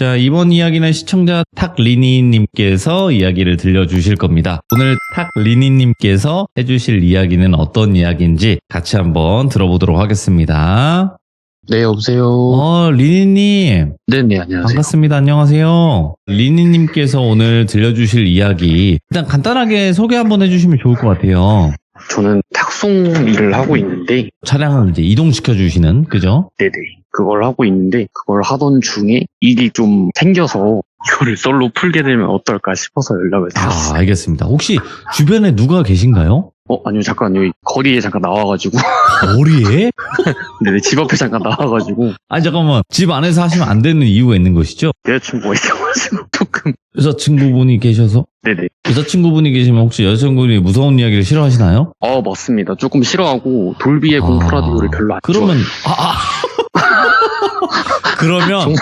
자, 이번 이야기는 시청자 탁리니님께서 이야기를 들려주실 겁니다. 오늘 탁리니님께서 해주실 이야기는 어떤 이야기인지 같이 한번 들어보도록 하겠습니다. 네, 여보세요. 리니님. 네네, 안녕하세요. 반갑습니다. 안녕하세요. 리니님께서 오늘 들려주실 이야기, 일단 간단하게 소개 한번 해주시면 좋을 것 같아요. 저는 탁송 일을 하고 있는데, 차량을 이제 이동시켜주시는, 그죠? 네네. 그걸 하고 있는데, 그걸 하던 중에 일이 좀 생겨서 이거를 썰로 풀게 되면 어떨까 싶어서 연락을 드렸어요. 알겠습니다. 혹시 주변에 누가 계신가요? 아니요, 잠깐, 여기 거리에 잠깐 나와가지고. 거리에? 네네, 집 앞에 잠깐 나와가지고. 아니, 잠깐만. 집 안에서 하시면 안 되는 이유가 있는 것이죠? 여자친구가 있어가지고, 조금. 여자친구분이 계셔서? 네네. 여자친구분이 계시면 혹시 여자친구분이 무서운 이야기를 싫어하시나요? 맞습니다. 조금 싫어하고, 돌비의 공포 라디오를 별로 안 그러면, 그러면, 정말,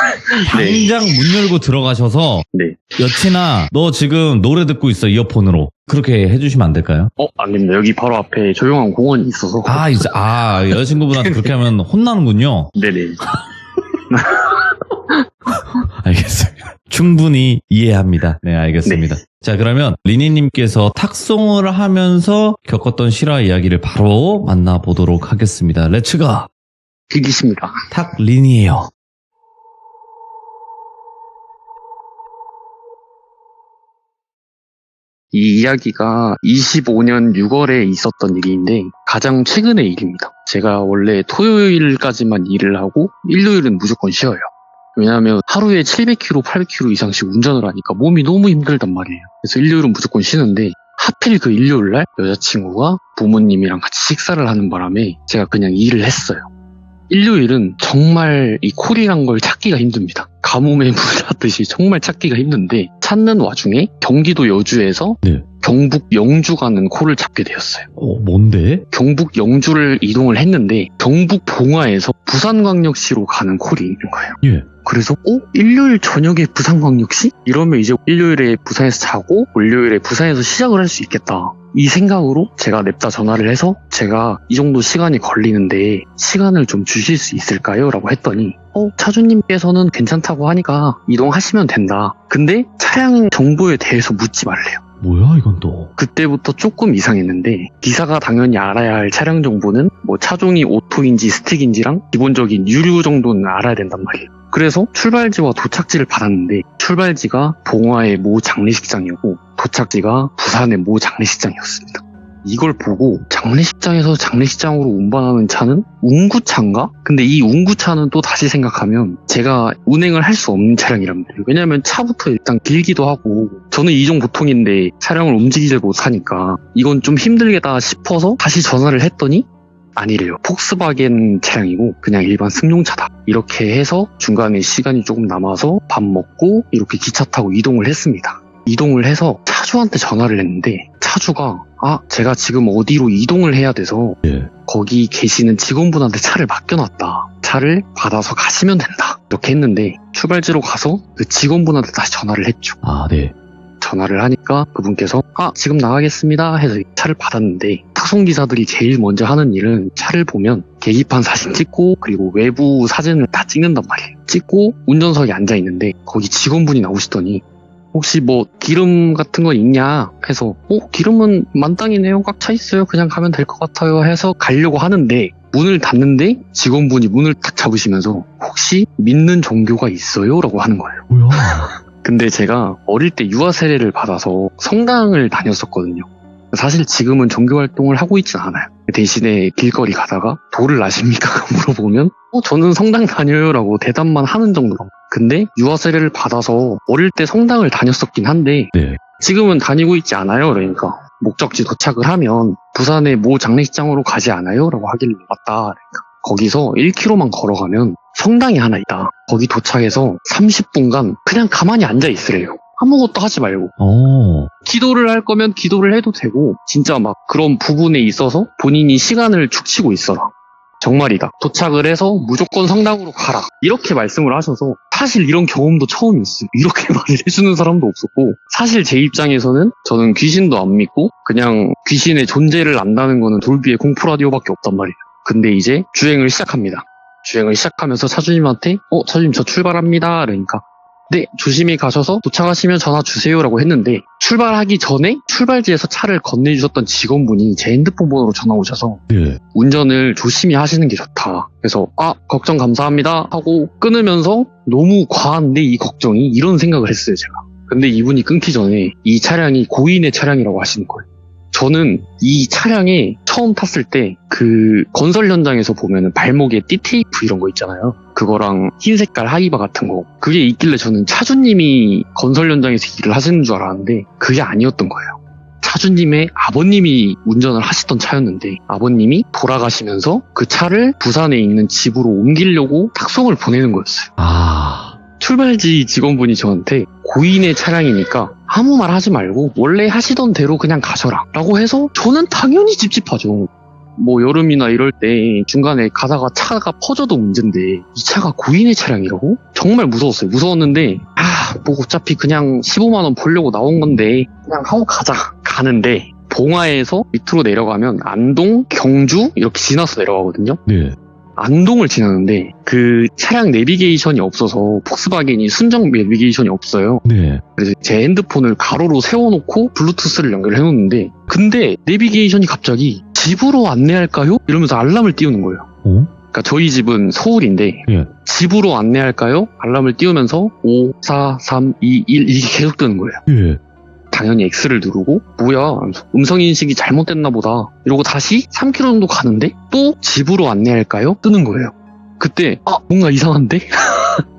네. 당장 문 열고 들어가셔서, 네. 여친아, 너 지금 노래 듣고 있어, 이어폰으로. 그렇게 해주시면 안 될까요? 안 됩니다. 여기 바로 앞에 조용한 공원이 있어서. 여자친구분한테 그렇게 하면 혼나는군요. 네네. 알겠습니다. 충분히 이해합니다. 네, 알겠습니다. 네. 자, 그러면 리니님께서 탁송을 하면서 겪었던 실화 이야기를 바로 만나보도록 하겠습니다. 렛츠가! 비기십니다. 탁린이에요. 이 이야기가 25년 6월에 있었던 일인데 가장 최근의 일입니다. 제가 원래 토요일까지만 일을 하고 일요일은 무조건 쉬어요. 왜냐하면 하루에 700km, 800km 이상씩 운전을 하니까 몸이 너무 힘들단 말이에요. 그래서 일요일은 무조건 쉬는데 하필 그 일요일날 여자친구가 부모님이랑 같이 식사를 하는 바람에 제가 그냥 일을 했어요. 일요일은 정말 이 콜이란 걸 찾기가 힘듭니다. 가뭄에 물 찾듯이 정말 찾기가 힘든데 찾는 와중에 경기도 여주에서 네. 경북 영주 가는 콜을 잡게 되었어요. 뭔데? 경북 영주를 이동을 했는데 경북 봉화에서 부산광역시로 가는 콜이 있는 거예요. 예. 그래서 일요일 저녁에 부산광역시? 이러면 이제 일요일에 부산에서 자고 월요일에 부산에서 시작을 할 수 있겠다. 이 생각으로 제가 냅다 전화를 해서 제가 이 정도 시간이 걸리는데 시간을 좀 주실 수 있을까요? 라고 했더니 차주님께서는 괜찮다고 하니까 이동하시면 된다. 근데 차량 정보에 대해서 묻지 말래요. 뭐야 이건 또. 그때부터 조금 이상했는데 기사가 당연히 알아야 할 차량 정보는 뭐 차종이 오토인지 스틱인지랑 기본적인 유류 정도는 알아야 된단 말이에요. 그래서 출발지와 도착지를 받았는데 출발지가 봉화의 모 장례식장이고 도착지가 부산의 모 장례식장이었습니다. 이걸 보고 장례식장에서 장례식장으로 운반하는 차는 운구차인가? 근데 이 운구차는 또 다시 생각하면 제가 운행을 할 수 없는 차량이란 말이에요. 왜냐하면 차부터 일단 길기도 하고 저는 이종 보통인데 차량을 움직이지 못하니까 이건 좀 힘들겠다 싶어서 다시 전화를 했더니 아니래요. 폭스바겐 차량이고 그냥 일반 승용차다. 이렇게 해서 중간에 시간이 조금 남아서 밥 먹고 이렇게 기차 타고 이동을 했습니다. 이동을 해서 차주한테 전화를 했는데 차주가 제가 지금 어디로 이동을 해야 돼서 거기 계시는 직원분한테 차를 맡겨놨다. 차를 받아서 가시면 된다. 이렇게 했는데 출발지로 가서 그 직원분한테 다시 전화를 했죠. 네. 전화를 하니까 그분께서 지금 나가겠습니다 해서 차를 받았는데 탁송기사들이 제일 먼저 하는 일은 차를 보면 계기판 사진 찍고 그리고 외부 사진을 다 찍는단 말이에요. 찍고 운전석에 앉아있는데 거기 직원분이 나오시더니 혹시 뭐 기름 같은 거 있냐 해서 기름은 만땅이네요. 꽉 차 있어요. 그냥 가면 될 것 같아요 해서 가려고 하는데 문을 닫는데 직원분이 문을 딱 잡으시면서 혹시 믿는 종교가 있어요? 라고 하는 거예요. 뭐야? 근데 제가 어릴 때 유아 세례를 받아서 성당을 다녔었거든요. 사실 지금은 종교활동을 하고 있진 않아요. 대신에 길거리 가다가 돌을 아십니까? 물어보면 저는 성당 다녀요 라고 대답만 하는 정도로. 근데 유아 세례를 받아서 어릴 때 성당을 다녔었긴 한데 지금은 다니고 있지 않아요. 그러니까 목적지 도착을 하면 부산의 모 장례식장으로 가지 않아요? 라고 하길래 맞다. 그러니까 거기서 1km만 걸어가면 성당이 하나 있다. 거기 도착해서 30분간 그냥 가만히 앉아 있으래요. 아무것도 하지 말고. 기도를 할 거면 기도를 해도 되고 진짜 막 그런 부분에 있어서 본인이 시간을 축치고 있어라. 정말이다. 도착을 해서 무조건 성당으로 가라. 이렇게 말씀을 하셔서 사실 이런 경험도 처음이었어요. 이렇게 말을 해주는 사람도 없었고 사실 제 입장에서는 저는 귀신도 안 믿고 그냥 귀신의 존재를 안다는 거는 돌비의 공포 라디오밖에 없단 말이에요. 근데 이제 주행을 시작합니다. 주행을 시작하면서 차주님한테 차주님 저 출발합니다. 그러니까 네, 조심히 가셔서 도착하시면 전화 주세요라고 했는데 출발하기 전에 출발지에서 차를 건네주셨던 직원분이 제 핸드폰 번호로 전화 오셔서 네. 운전을 조심히 하시는 게 좋다. 그래서 걱정 감사합니다 하고 끊으면서 너무 과한데 이 걱정이 이런 생각을 했어요 제가. 근데 이분이 끊기 전에 이 차량이 고인의 차량이라고 하시는 거예요. 저는 이 차량에 처음 탔을 때 그 건설 현장에서 보면 발목에 띠테이프 이런 거 있잖아요. 그거랑 흰 색깔 하이바 같은 거. 그게 있길래 저는 차주님이 건설 현장에서 일을 하시는 줄 알았는데 그게 아니었던 거예요. 차주님의 아버님이 운전을 하시던 차였는데 아버님이 돌아가시면서 그 차를 부산에 있는 집으로 옮기려고 탁송을 보내는 거였어요. 출발지 직원분이 저한테 고인의 차량이니까 아무 말 하지 말고 원래 하시던 대로 그냥 가셔라 라고 해서 저는 당연히 찝찝하죠. 뭐 여름이나 이럴 때 중간에 가다가 차가 퍼져도 문제인데 이 차가 고인의 차량이라고? 정말 무서웠어요. 무서웠는데 뭐 어차피 그냥 15만 원 벌려고 나온 건데 그냥 하고 가자. 가는데 봉화에서 밑으로 내려가면 안동, 경주 이렇게 지나서 내려가거든요. 네. 안동을 지나는데 그 차량 내비게이션이 없어서 폭스바겐이 순정 내비게이션이 없어요. 네. 그래서 제 핸드폰을 가로로 세워놓고 블루투스를 연결해놓는데 근데 내비게이션이 갑자기 집으로 안내할까요? 이러면서 알람을 띄우는 거예요. 그러니까 저희 집은 서울인데 예. 집으로 안내할까요? 알람을 띄우면서 5, 4, 3, 2, 1 이게 계속 뜨는 거예요. 예. 당연히 X를 누르고 뭐야 음성인식이 잘못됐나 보다 이러고 다시 3km 정도 가는데 또 집으로 안내할까요? 뜨는 거예요. 그때 뭔가 이상한데?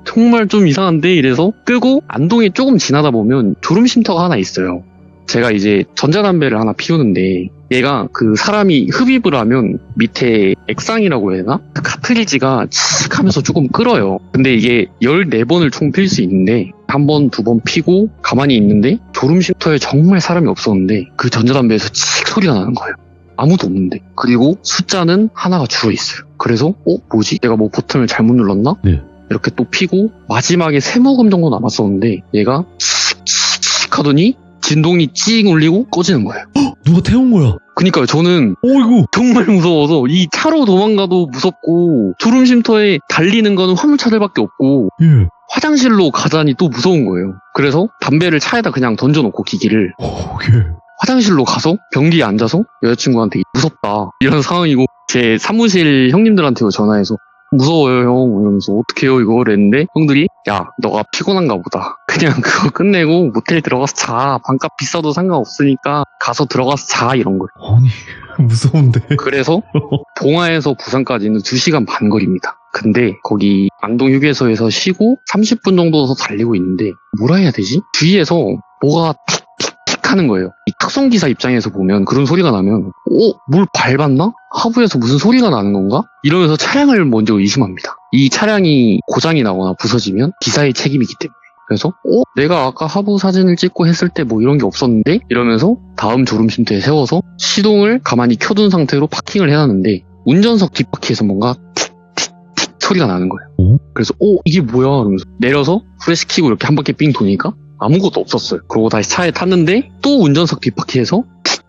정말 좀 이상한데? 이래서 끄고 안동에 조금 지나다 보면 졸음쉼터가 하나 있어요. 제가 이제 전자담배를 하나 피우는데 얘가 그 사람이 흡입을 하면 밑에 액상이라고 해야 되나? 그 카트리지가 칙 하면서 조금 끓어요. 근데 이게 14번을 총 필 수 있는데 한 번, 두 번 피고 가만히 있는데 졸음쉼터에 정말 사람이 없었는데 그 전자담배에서 칙 소리가 나는 거예요. 아무도 없는데. 그리고 숫자는 하나가 줄어있어요. 그래서 뭐지? 내가 뭐 버튼을 잘못 눌렀나? 네. 이렇게 또 피고 마지막에 3모금 정도 남았었는데 얘가 칙칙칙 하더니 진동이 찡 울리고 꺼지는 거예요. 누가 태운 거야? 그니까요. 저는 어이구. 정말 무서워서 이 차로 도망가도 무섭고 졸음쉼터에 달리는 거는 화물차들밖에 없고 예. 화장실로 가자니 또 무서운 거예요. 그래서 담배를 차에다 그냥 던져놓고 기기를 예. 화장실로 가서 변기에 앉아서 여자친구한테 무섭다 이런 상황이고 제 사무실 형님들한테 전화해서 무서워요 형 이러면서 어떡해요 이거 그랬는데 형들이 야 너가 피곤한가 보다 그냥 그거 끝내고 모텔 들어가서 자 반값 비싸도 상관없으니까 가서 들어가서 자 이런 거예요. 아니 무서운데. 그래서 봉화에서 부산까지는 2시간 반 거리입니다. 근데 거기 안동 휴게소에서 쉬고 30분 정도 더 달리고 있는데 뭐라 해야 되지? 주위에서 뭐가 틱틱틱 하는 거예요. 이 탁송기사 입장에서 보면 그런 소리가 나면 뭘 밟았나? 하부에서 무슨 소리가 나는 건가? 이러면서 차량을 먼저 의심합니다. 이 차량이 고장이 나거나 부서지면 기사의 책임이기 때문에. 그래서 내가 아까 하부 사진을 찍고 했을 때 뭐 이런 게 없었는데? 이러면서 다음 졸음쉼터에 세워서 시동을 가만히 켜둔 상태로 파킹을 해놨는데 운전석 뒷바퀴에서 뭔가 틱틱틱 소리가 나는 거예요. 그래서 이게 뭐야? 이러면서 내려서 후레쉬 켜고 이렇게 한 바퀴 삥 도니까 아무것도 없었어요. 그러고 다시 차에 탔는데 또 운전석 뒷바퀴에서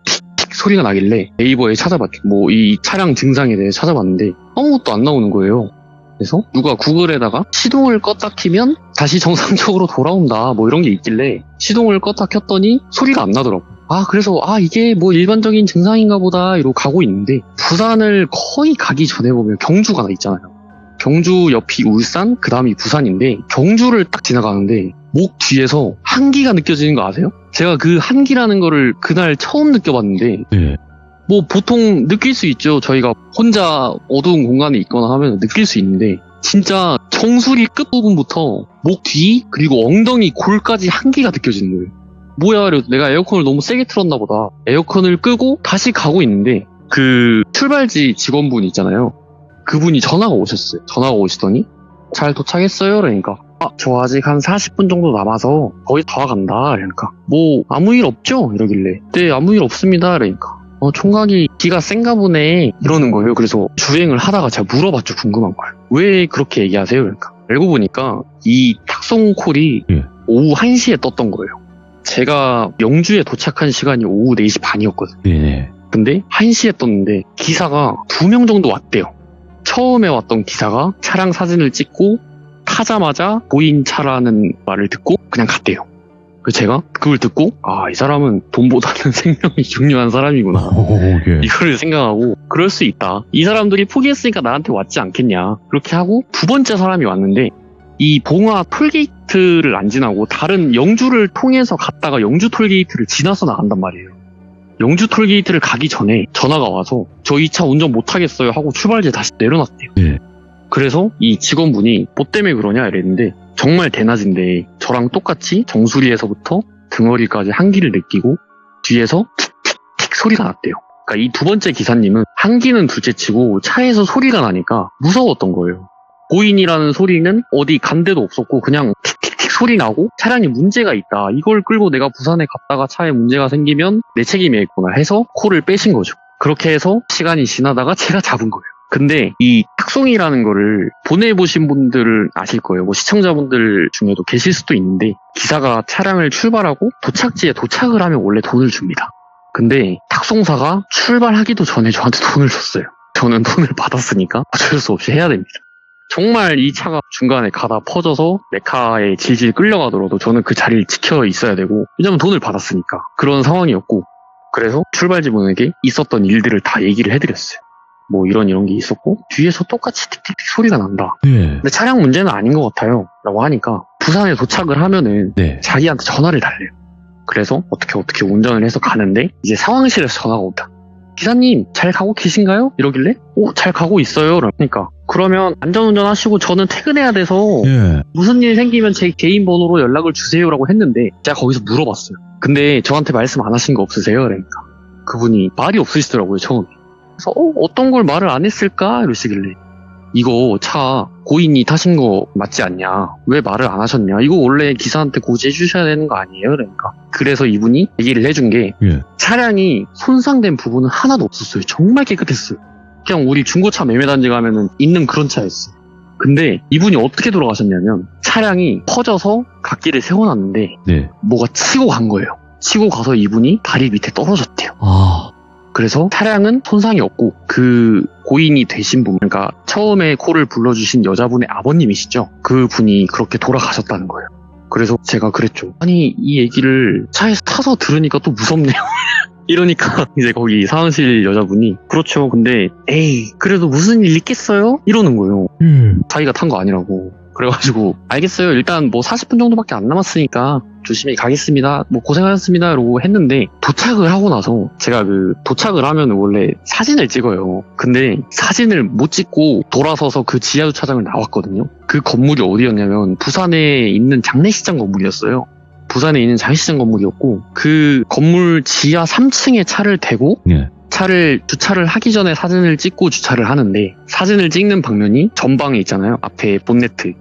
틱틱틱 소리가 나길래 네이버에 찾아봤죠. 뭐 이 차량 증상에 대해 찾아봤는데 아무것도 안 나오는 거예요. 그래서 누가 구글에다가 시동을 껐다 키면 다시 정상적으로 돌아온다 뭐 이런 게 있길래 시동을 껐다 켰더니 소리가 안 나더라고요. 그래서 이게 뭐 일반적인 증상인가 보다 이러고 가고 있는데 부산을 거의 가기 전에 보면 경주가 하나 있잖아요. 경주 옆이 울산 그 다음이 부산인데 경주를 딱 지나가는데 목 뒤에서 한기가 느껴지는 거 아세요? 제가 그 한기라는 거를 그날 처음 느껴봤는데 네. 뭐 보통 느낄 수 있죠. 저희가 혼자 어두운 공간에 있거나 하면 느낄 수 있는데 진짜 정수리 끝부분부터 목 뒤 그리고 엉덩이 골까지 한기가 느껴지는 거예요. 뭐야 그래서 내가 에어컨을 너무 세게 틀었나 보다. 에어컨을 끄고 다시 가고 있는데 그 출발지 직원분 있잖아요. 그분이 전화가 오셨어요. 전화가 오시더니 잘 도착했어요? 그러니까 저 아직 한 40분 정도 남아서 거의 다 와간다. 그러니까 뭐 아무 일 없죠? 이러길래 네 아무 일 없습니다. 그러니까 총각이 기가 센가 보네 이러는 거예요. 그래서 주행을 하다가 제가 물어봤죠. 궁금한 거예요. 왜 그렇게 얘기하세요? 그러니까 알고 보니까 이 탁송콜이 오후 1시에 떴던 거예요. 제가 영주에 도착한 시간이 오후 4시 반이었거든요. 네. 근데 1시에 떴는데 기사가 2명 정도 왔대요. 처음에 왔던 기사가 차량 사진을 찍고 타자마자 보인 차라는 말을 듣고 그냥 갔대요. 그래서 제가 그걸 듣고 이 사람은 돈보다는 생명이 중요한 사람이구나. 예. 이거를 생각하고 그럴 수 있다. 이 사람들이 포기했으니까 나한테 왔지 않겠냐. 그렇게 하고 두 번째 사람이 왔는데 이 봉화 톨게이트를 안 지나고 다른 영주를 통해서 갔다가 영주 톨게이트를 지나서 나간단 말이에요. 영주 톨게이트를 가기 전에 전화가 와서 저 이 차 운전 못하겠어요 하고 출발지에 다시 내려놨대요. 예. 그래서 이 직원분이 뭐 때문에 그러냐 이랬는데 정말 대낮인데 저랑 똑같이 정수리에서부터 등허리까지 한기를 느끼고 뒤에서 틱틱틱 소리가 났대요. 그러니까 이 두 번째 기사님은 한기는 둘째치고 차에서 소리가 나니까 무서웠던 거예요. 고인이라는 소리는 어디 간 데도 없었고 그냥 틱틱틱 소리 나고 차량에 문제가 있다. 이걸 끌고 내가 부산에 갔다가 차에 문제가 생기면 내 책임이겠구나 해서 콜을 빼신 거죠. 그렇게 해서 시간이 지나다가 제가 잡은 거예요. 근데 이 탁송이라는 거를 보내보신 분들은 아실 거예요. 뭐 시청자분들 중에도 계실 수도 있는데 기사가 차량을 출발하고 도착지에 도착을 하면 원래 돈을 줍니다. 근데 탁송사가 출발하기도 전에 저한테 돈을 줬어요. 저는 돈을 받았으니까 어쩔 수 없이 해야 됩니다. 정말 이 차가 중간에 가다 퍼져서 메카에 질질 끌려가더라도 저는 그 자리를 지켜 있어야 되고 왜냐면 돈을 받았으니까 그런 상황이었고 그래서 출발지분에게 있었던 일들을 다 얘기를 해드렸어요. 뭐 이런 게 있었고 뒤에서 똑같이 틱틱틱 소리가 난다. 예. 근데 차량 문제는 아닌 것 같아요. 라고 하니까 부산에 도착을 하면은 네. 자기한테 전화를 달래요. 그래서 어떻게 운전을 해서 가는데 이제 상황실에서 전화가 온다. 기사님 잘 가고 계신가요? 이러길래 잘 가고 있어요. 그러니까 그러면 안전운전 하시고 저는 퇴근해야 돼서 예. 무슨 일 생기면 제 개인 번호로 연락을 주세요라고 했는데 제가 거기서 물어봤어요. 근데 저한테 말씀 안 하신 거 없으세요? 그러니까 그분이 말이 없으시더라고요. 처음에. 그래서 어떤 걸 말을 안 했을까? 이러시길래 이거 차 고인이 타신 거 맞지 않냐? 왜 말을 안 하셨냐? 이거 원래 기사한테 고지해 주셔야 되는 거 아니에요? 그러니까 그래서 이분이 얘기를 해준 게 예. 차량이 손상된 부분은 하나도 없었어요. 정말 깨끗했어요. 그냥 우리 중고차 매매단지 가면은 있는 그런 차였어요. 근데 이분이 어떻게 돌아가셨냐면 차량이 퍼져서 갓길에 세워놨는데 네. 뭐가 치고 간 거예요. 치고 가서 이분이 다리 밑에 떨어졌대요. 아. 그래서 차량은 손상이 없고 그 고인이 되신 분, 그러니까 처음에 콜을 불러주신 여자분의 아버님이시죠. 그 분이 그렇게 돌아가셨다는 거예요. 그래서 제가 그랬죠. 아니 이 얘기를 차에서 타서 들으니까 또 무섭네요. 이러니까 이제 거기 사무실 여자분이 그렇죠. 근데 에이 그래도 무슨 일 있겠어요? 이러는 거예요. 자기가 탄 거 아니라고. 그래가지고 알겠어요. 일단 뭐 40분 정도밖에 안 남았으니까 조심히 가겠습니다. 뭐 고생하셨습니다. 이러고 했는데 도착을 하고 나서 제가 그 도착을 하면 원래 사진을 찍어요. 근데 사진을 못 찍고 돌아서서 그 지하주차장을 나왔거든요. 그 건물이 어디였냐면 부산에 있는 장례식장 건물이었어요. 부산에 있는 장례식장 건물이었고 그 건물 지하 3층에 차를 대고 예. 차를 주차를 하기 전에 사진을 찍고 주차를 하는데 사진을 찍는 방면이 전방에 있잖아요. 앞에 본네트.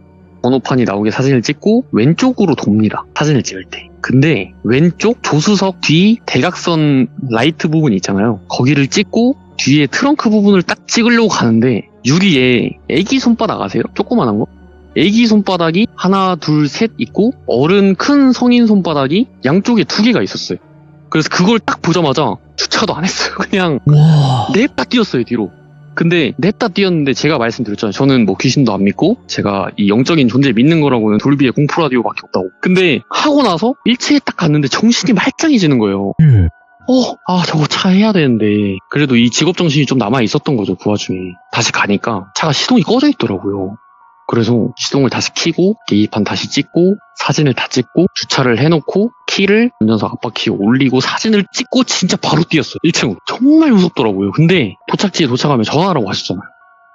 번호판이 나오게 사진을 찍고 왼쪽으로 돕니다. 사진을 찍을 때. 근데 왼쪽 조수석 뒤 대각선 라이트 부분 있잖아요. 거기를 찍고 뒤에 트렁크 부분을 딱 찍으려고 가는데 유리에 애기 손바닥 아세요? 조그만한 거? 애기 손바닥이 하나, 둘, 셋 있고 어른 큰 성인 손바닥이 양쪽에 2개가 있었어요. 그래서 그걸 딱 보자마자 주차도 안 했어요. 그냥 와. 냅다 뛰었어요, 뒤로. 근데 냅다 뛰었는데 제가 말씀드렸잖아요. 저는 뭐 귀신도 안 믿고 제가 이 영적인 존재 믿는 거라고는 돌비의 공포 라디오밖에 없다고. 근데 하고 나서 1층에 딱 갔는데 정신이 말짱해지는 거예요. 예. 저거 차 해야 되는데 그래도 이 직업 정신이 좀 남아 있었던 거죠. 그 와중에 다시 가니까 차가 시동이 꺼져 있더라고요. 그래서 시동을 다시 켜고 계기판 다시 찍고 사진을 다 찍고 주차를 해놓고 키를 운전석 앞바퀴에 올리고 사진을 찍고 진짜 바로 뛰었어요. 1층으로. 정말 무섭더라고요. 근데 도착지에 도착하면 전화라고 하셨잖아요.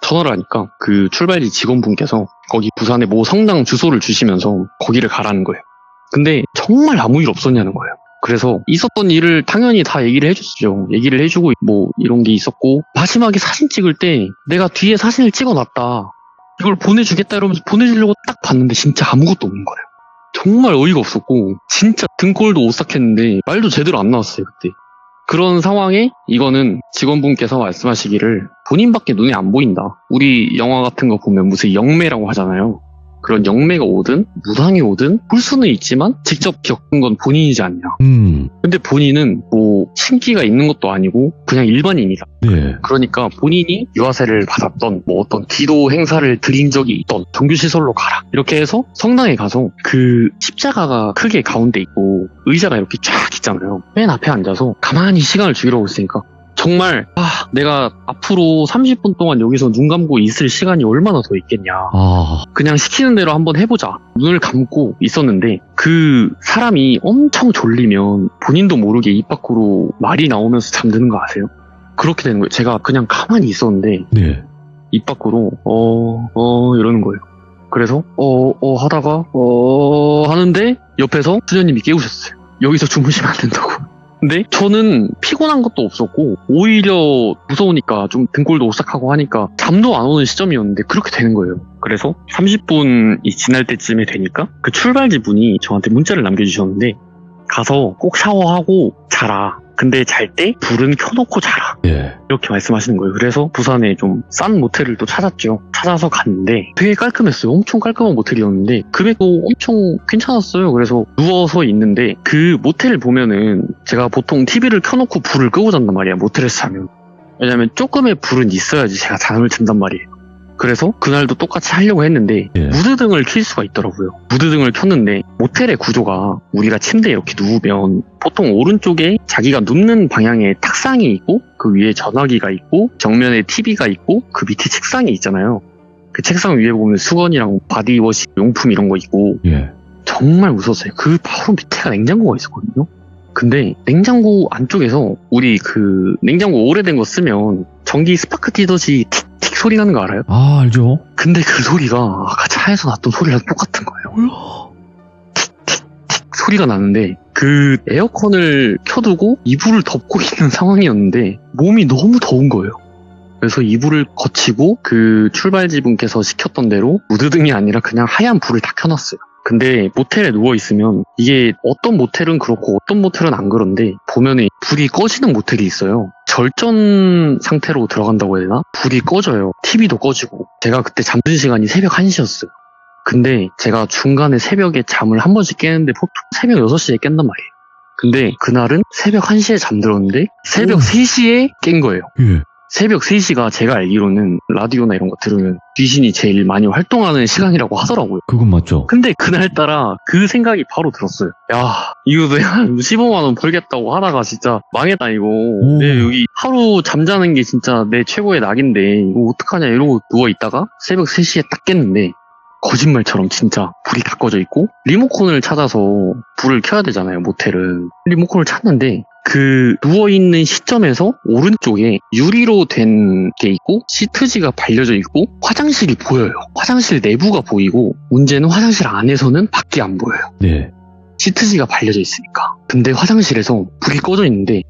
전화를 하니까 그 출발지 직원분께서 거기 부산에 모 성당 주소를 주시면서 거기를 가라는 거예요. 근데 정말 아무 일 없었냐는 거예요. 그래서 있었던 일을 당연히 다 얘기를 해줬죠. 얘기를 해주고 뭐 이런 게 있었고 마지막에 사진 찍을 때 내가 뒤에 사진을 찍어놨다. 이걸 보내주겠다 이러면서 보내주려고 딱 봤는데 진짜 아무것도 없는 거예요. 정말 어이가 없었고 진짜 등골도 오싹했는데 말도 제대로 안 나왔어요. 그때. 그런 상황에 이거는 직원분께서 말씀하시기를 본인밖에 눈에 안 보인다. 우리 영화 같은 거 보면 무슨 영매라고 하잖아요. 그런 영매가 오든 무당이 오든 볼 수는 있지만 직접 겪은 건 본인이지 않냐. 근데 본인은 뭐 신기가 있는 것도 아니고 그냥 일반인이다. 네. 그러니까 본인이 유아세를 받았던 뭐 어떤 기도 행사를 드린 적이 있던 종교시설로 가라. 이렇게 해서 성당에 가서 그 십자가가 크게 가운데 있고 의자가 이렇게 쫙 있잖아요. 맨 앞에 앉아서 가만히 시간을 죽이려고 했으니까 정말 내가 앞으로 30분 동안 여기서 눈 감고 있을 시간이 얼마나 더 있겠냐. 그냥 시키는 대로 한번 해보자. 눈을 감고 있었는데 그 사람이 엄청 졸리면 본인도 모르게 입 밖으로 말이 나오면서 잠드는 거 아세요? 그렇게 되는 거예요. 제가 그냥 가만히 있었는데 네. 입 밖으로 이러는 거예요. 그래서 하다가 하는데 옆에서 수녀님이 깨우셨어요. 여기서 주무시면 안 된다고. 근데 저는 피곤한 것도 없었고 오히려 무서우니까 좀 등골도 오싹하고 하니까 잠도 안 오는 시점이었는데 그렇게 되는 거예요. 그래서 30분이 지날 때쯤에 되니까 그 출발지 분이 저한테 문자를 남겨주셨는데 가서 꼭 샤워하고 자라. 근데 잘 때 불은 켜놓고 자라. 예. 이렇게 말씀하시는 거예요. 그래서 부산에 좀 싼 모텔을 또 찾았죠. 찾아서 갔는데 되게 깔끔했어요. 엄청 깔끔한 모텔이었는데 금액도 엄청 괜찮았어요. 그래서 누워서 있는데 그 모텔을 보면은 제가 보통 TV를 켜놓고 불을 끄고 잔단 말이야. 모텔에서 자면. 왜냐면 조금의 불은 있어야지 제가 잠을 든단 말이에요. 그래서 그날도 똑같이 하려고 했는데 예. 무드등을 켤 수가 있더라고요. 무드등을 켰는데 모텔의 구조가 우리가 침대에 이렇게 누우면 보통 오른쪽에 자기가 눕는 방향에 탁상이 있고 그 위에 전화기가 있고 정면에 TV가 있고 그 밑에 책상이 있잖아요. 그 책상 위에 보면 수건이랑 바디워시 용품 이런 거 있고 예. 정말 무서웠어요. 그 바로 밑에가 냉장고가 있었거든요. 근데 냉장고 안쪽에서 우리 그 냉장고 오래된 거 쓰면 전기 스파크 뛰듯이 틱틱 소리 나는 거 알아요? 알죠. 근데 그 소리가 아까 차에서 났던 소리랑 똑같은 거예요. 틱틱틱 소리가 나는데 그 에어컨을 켜두고 이불을 덮고 있는 상황이었는데 몸이 너무 더운 거예요. 그래서 이불을 거치고 그 출발지 분께서 시켰던 대로 무드등이 아니라 그냥 하얀 불을 다 켜놨어요. 근데 모텔에 누워있으면 이게 어떤 모텔은 그렇고 어떤 모텔은 안 그런데 보면은 불이 꺼지는 모텔이 있어요. 절전 상태로 들어간다고 해야 되나? 불이 꺼져요. TV도 꺼지고. 제가 그때 잠든 시간이 새벽 1시였어요. 근데 제가 중간에 새벽에 잠을 한 번씩 깨는데 보통 새벽 6시에 깬단 말이에요. 근데 그날은 새벽 1시에 잠들었는데 새벽 3시에 깬 거예요. 예. 새벽 3시가 제가 알기로는 라디오나 이런 거 들으면 귀신이 제일 많이 활동하는 시간이라고 하더라고요. 그건 맞죠. 근데 그날따라 그 생각이 바로 들었어요. 야, 이거 내가 15만 원 벌겠다고 하다가 진짜 망했다 이거. 내 여기 하루 잠자는 게 진짜 내 최고의 낙인데 이거 어떡하냐 이러고 누워있다가 새벽 3시에 딱 깼는데 거짓말처럼 진짜 불이 다 꺼져 있고 리모컨을 찾아서 불을 켜야 되잖아요. 모텔은. 리모컨을 찾는데 그 누워있는 시점에서 오른쪽에 유리로 된 게 있고 시트지가 발려져 있고 화장실이 보여요. 화장실 내부가 보이고 문제는 화장실 안에서는 밖이 안 보여요. 네. 시트지가 발려져 있으니까. 근데 화장실에서 불이 꺼져 있는데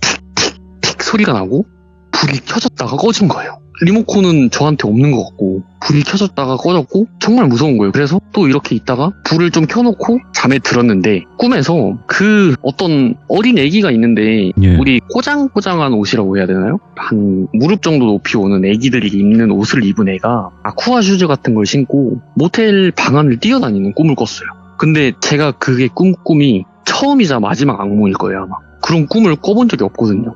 틱틱틱 소리가 나고 불이 켜졌다가 꺼진 거예요. 리모컨은 저한테 없는 것 같고 불이 켜졌다가 꺼졌고 정말 무서운 거예요. 그래서 또 이렇게 있다가 불을 좀 켜놓고 잠에 들었는데 꿈에서 그 어떤 어린 애기가 있는데 예. 우리 꼬장꼬장한 옷이라고 해야 되나요? 한 무릎 정도 높이 오는 애기들이 입는 옷을 입은 애가 아쿠아 슈즈 같은 걸 신고 모텔 방 안을 뛰어다니는 꿈을 꿨어요. 근데 제가 그게 꿈이 처음이자 마지막 악몽일 거예요 아마. 그런 꿈을 꿔본 적이 없거든요.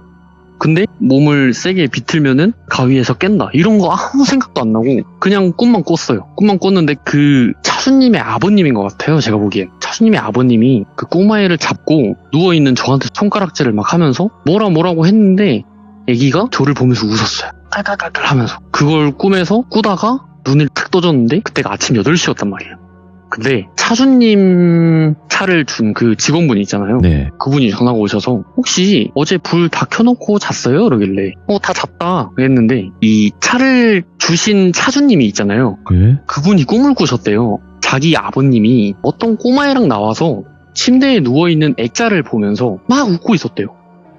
근데 몸을 세게 비틀면은 가위에서 깬다. 이런 거 아무 생각도 안 나고 그냥 꿈만 꿨어요. 꿈만 꿨는데 그 차주님의 아버님인 것 같아요. 제가 보기엔. 차주님의 아버님이 그 꼬마애를 잡고 누워있는 저한테 손가락질을 막 하면서 뭐라고 했는데 애기가 저를 보면서 웃었어요. 깔깔깔깔 하면서. 그걸 꿈에서 꾸다가 눈을 탁 떠졌는데 그때가 아침 8시였단 말이에요. 근데 차주님 차를 준 그 직원분이 있잖아요. 네. 그분이 전화가 오셔서 혹시 어제 불 다 켜놓고 잤어요? 그러길래 다 잤다 했는데 이 차를 주신 차주님이 있잖아요. 예. 그분이 꿈을 꾸셨대요. 자기 아버님이 어떤 꼬마애랑 나와서 침대에 누워있는 액자를 보면서 막 웃고 있었대요.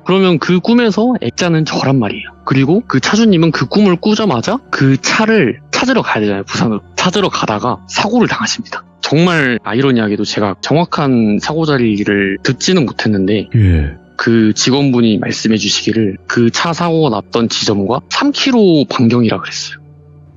그러면 그 꿈에서 액자는 저란 말이에요. 그리고 그 차주님은 그 꿈을 꾸자마자 그 차를 찾으러 가야 되잖아요. 부산으로. 찾으러 가다가 사고를 당하십니다. 정말 아이러니하게도 제가 정확한 사고 자리를 듣지는 못했는데 예. 그 직원분이 말씀해 주시기를 그 차 사고가 났던 지점과 3km 반경이라 그랬어요.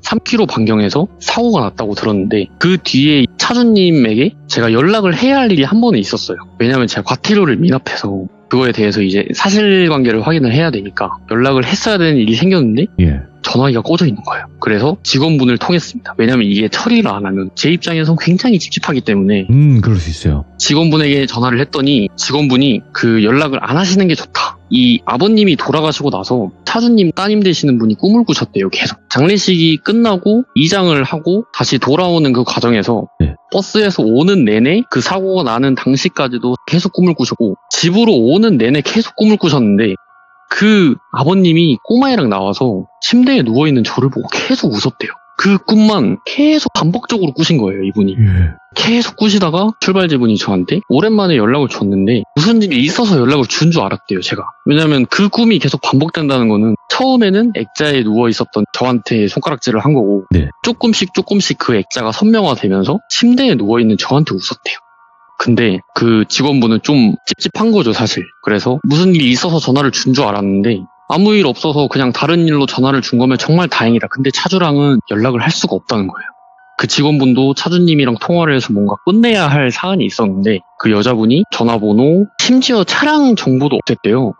3km 반경에서 사고가 났다고 들었는데 그 뒤에 차주님에게 제가 연락을 해야 할 일이 한 번은 있었어요. 왜냐면 제가 과태료를 미납해서 그거에 대해서 이제 사실관계를 확인을 해야 되니까 연락을 했어야 되는 일이 생겼는데 예. 전화기가 꺼져 있는 거예요. 그래서 직원분을 통했습니다. 왜냐면 이게 처리를 안 하면 제 입장에서 굉장히 찝찝하기 때문에 그럴 수 있어요. 직원분에게 전화를 했더니 직원분이 그 연락을 안 하시는 게 좋다. 이 아버님이 돌아가시고 나서 차주님 따님 되시는 분이 꿈을 꾸셨대요. 계속. 장례식이 끝나고 이장을 하고 다시 돌아오는 그 과정에서 네. 버스에서 오는 내내 그 사고가 나는 당시까지도 계속 꿈을 꾸셨고 집으로 오는 내내 계속 꿈을 꾸셨는데 그 아버님이 꼬마애랑 나와서 침대에 누워있는 저를 보고 계속 웃었대요. 그 꿈만 계속 반복적으로 꾸신 거예요, 이분이. 예. 계속 꾸시다가 출발지분이 저한테 오랜만에 연락을 줬는데 무슨 일이 있어서 연락을 준 줄 알았대요, 제가. 왜냐면 그 꿈이 계속 반복된다는 거는 처음에는 액자에 누워있었던 저한테 손가락질을 한 거고 네. 조금씩 그 액자가 선명화되면서 침대에 누워있는 저한테 웃었대요. 근데 그 직원분은 좀 찝찝한 거죠, 사실. 그래서 무슨 일이 있어서 전화를 준 줄 알았는데 아무 일 없어서 그냥 다른 일로 전화를 준 거면 정말 다행이다. 근데 차주랑은 연락을 할 수가 없다는 거예요. 그 직원분도 차주님이랑 통화를 해서 뭔가 끝내야 할 사안이 있었는데 그 여자분이 전화번호, 심지어 차량 정보도 없댔대요.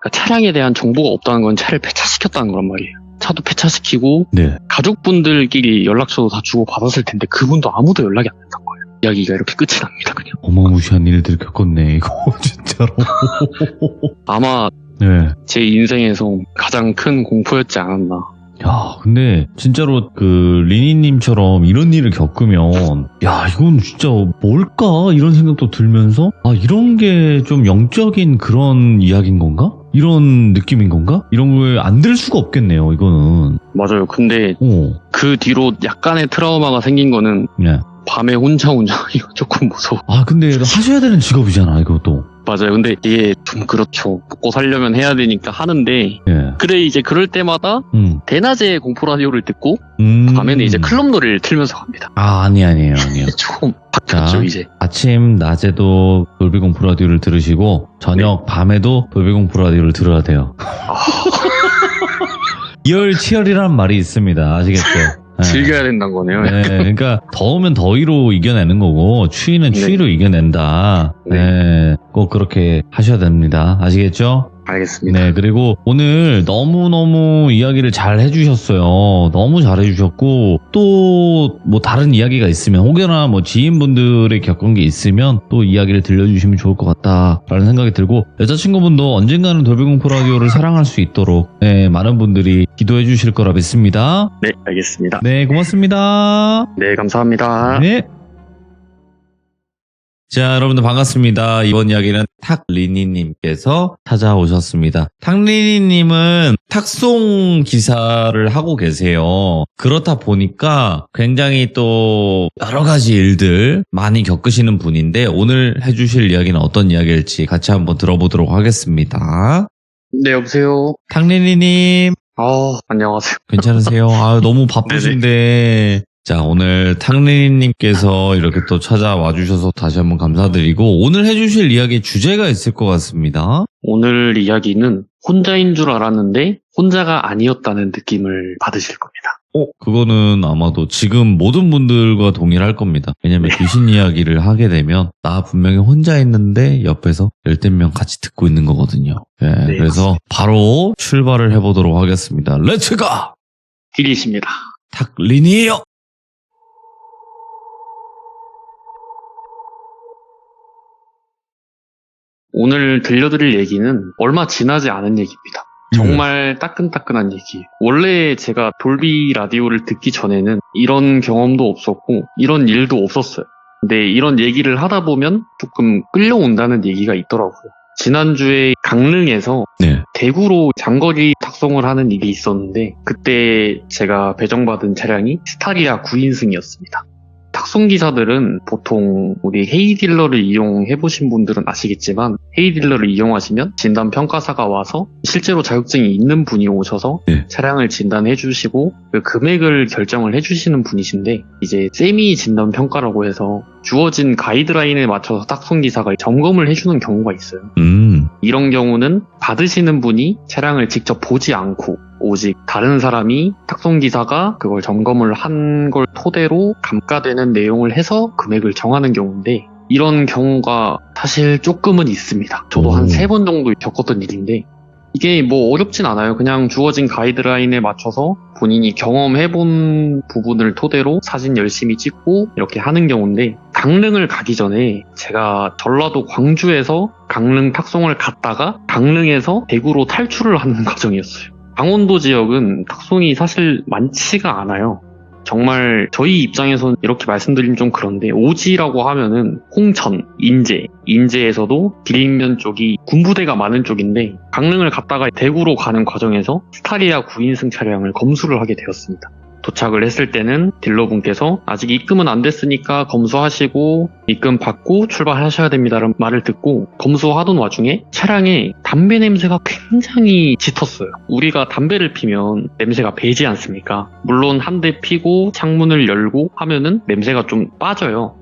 그러니까 차량에 대한 정보가 없다는 건 차를 폐차시켰다는 거란 말이에요. 차도 폐차시키고 네. 가족분들끼리 연락처도 다 주고 받았을 텐데 그분도 아무도 연락이 안 된다는 거예요. 이야기가 이렇게 끝이 납니다, 그냥. 어마무시한 일들 겪었네, 이거, 진짜로. 아마 네. 제 인생에서 가장 큰 공포였지 않았나. 야, 근데 진짜로 그 리니님처럼 이런 일을 겪으면 야, 이건 진짜 뭘까? 이런 생각도 들면서 아, 이런 게 좀 영적인 그런 이야기인 건가? 이런 느낌인 건가? 이런 걸 안 들 수가 없겠네요, 이거는. 맞아요. 근데 어. 그 뒤로 약간의 트라우마가 생긴 거는 네. 밤에 혼자 운전하기가 조금 무서워. 아, 근데 하셔야 되는 직업이잖아, 이것도. 맞아요. 근데 이게 좀 그렇죠. 먹고 살려면 해야 되니까 하는데 예. 그래 이제 그럴 때마다 대낮에 공포 라디오를 듣고 밤에는 이제 클럽 노래를 틀면서 갑니다. 아, 아니에요. 조금 바뀌었죠, 이제. 아침, 낮에도 돌비공포 라디오를 들으시고 저녁, 밤에도 돌비공포 라디오를 들어야 돼요. 이열치열이라는 말이 있습니다. 아시겠죠? 네. 즐겨야 된다는 거네요. 네, 그러니까 더우면 더위로 이겨내는 거고 추위는 추위로 이겨낸다. 네, 꼭 그렇게 하셔야 됩니다. 아시겠죠? 알겠습니다. 네, 그리고 오늘 너무너무 이야기를 잘 해주셨어요. 너무 잘 해주셨고 또 뭐 다른 이야기가 있으면 혹여나 뭐 지인분들이 겪은 게 있으면 또 이야기를 들려주시면 좋을 것 같다라는 생각이 들고 여자친구분도 언젠가는 돌비공포 라디오를 사랑할 수 있도록 네, 많은 분들이 기도해 주실 거라 믿습니다. 네, 알겠습니다. 네, 고맙습니다. 네, 감사합니다. 네. 자, 여러분들 반갑습니다. 이번 이야기는 탁리니님께서 찾아오셨습니다. 탁리니님은 탁송 기사를 하고 계세요. 그렇다 보니까 굉장히 또 여러 가지 일들 많이 겪으시는 분인데 오늘 해주실 이야기는 어떤 이야기일지 같이 한번 들어보도록 하겠습니다. 네, 여보세요. 탁리니님. 안녕하세요. 괜찮으세요? 너무 바쁘신데. 자, 오늘 탁리니님께서 이렇게 또 찾아와 주셔서 다시 한번 감사드리고 오늘 해주실 이야기 주제가 있을 것 같습니다. 오늘 이야기는 혼자인 줄 알았는데 혼자가 아니었다는 느낌을 받으실 겁니다. 그거는 아마도 지금 모든 분들과 동일할 겁니다. 왜냐면 귀신 이야기를 하게 되면 나 분명히 혼자 있는데 옆에서 열댓 명 같이 듣고 있는 거거든요. 네, 그래서 바로 출발을 해보도록 하겠습니다. 렛츠가! 힐이십니다. 탁리니요! 오늘 들려드릴 얘기는 얼마 지나지 않은 얘기입니다. 정말 따끈따끈한 얘기. 원래 제가 돌비 라디오를 듣기 전에는 이런 경험도 없었고 이런 일도 없었어요. 근데 이런 얘기를 하다 보면 조금 끌려온다는 얘기가 있더라고요. 지난주에 강릉에서 대구로 장거리 탁송을 하는 일이 있었는데 그때 제가 배정받은 차량이 스타리아 9인승이었습니다. 탁송기사들은 보통 우리 헤이딜러를 이용해보신 분들은 아시겠지만 헤이딜러를 이용하시면 진단평가사가 와서 실제로 자격증이 있는 분이 오셔서 차량을 진단해주시고 그 금액을 결정을 해주시는 분이신데 이제 세미 진단평가라고 해서 주어진 가이드라인에 맞춰서 탁송기사가 점검을 해주는 경우가 있어요. 이런 경우는 받으시는 분이 차량을 직접 보지 않고 오직 다른 사람이 탁송기사가 그걸 점검을 한 걸 토대로 감가되는 내용을 해서 금액을 정하는 경우인데, 이런 경우가 사실 조금은 있습니다. 저도 한 3번 정도 겪었던 일인데, 이게 뭐 어렵진 않아요. 그냥 주어진 가이드라인에 맞춰서 본인이 경험해본 부분을 토대로 사진 열심히 찍고 이렇게 하는 경우인데, 강릉을 가기 전에 제가 전라도 광주에서 강릉 탁송을 갔다가 강릉에서 대구로 탈출을 하는 과정이었어요. 강원도 지역은 탁송이 사실 많지가 않아요. 정말 저희 입장에서는 이렇게 말씀드리면 좀 그런데, 오지라고 하면은 홍천, 인제에서도 비린면 쪽이 군부대가 많은 쪽인데, 강릉을 갔다가 대구로 가는 과정에서 스타리아 9인승 차량을 검수를 하게 되었습니다. 도착을 했을 때는 딜러분께서 아직 입금은 안 됐으니까 검수하시고 입금 받고 출발하셔야 됩니다라는 말을 듣고, 검수하던 와중에 차량에 담배 냄새가 굉장히 짙었어요. 우리가 담배를 피면 냄새가 배지 않습니까? 물론 한 대 피고 창문을 열고 하면은 냄새가 좀 빠져요.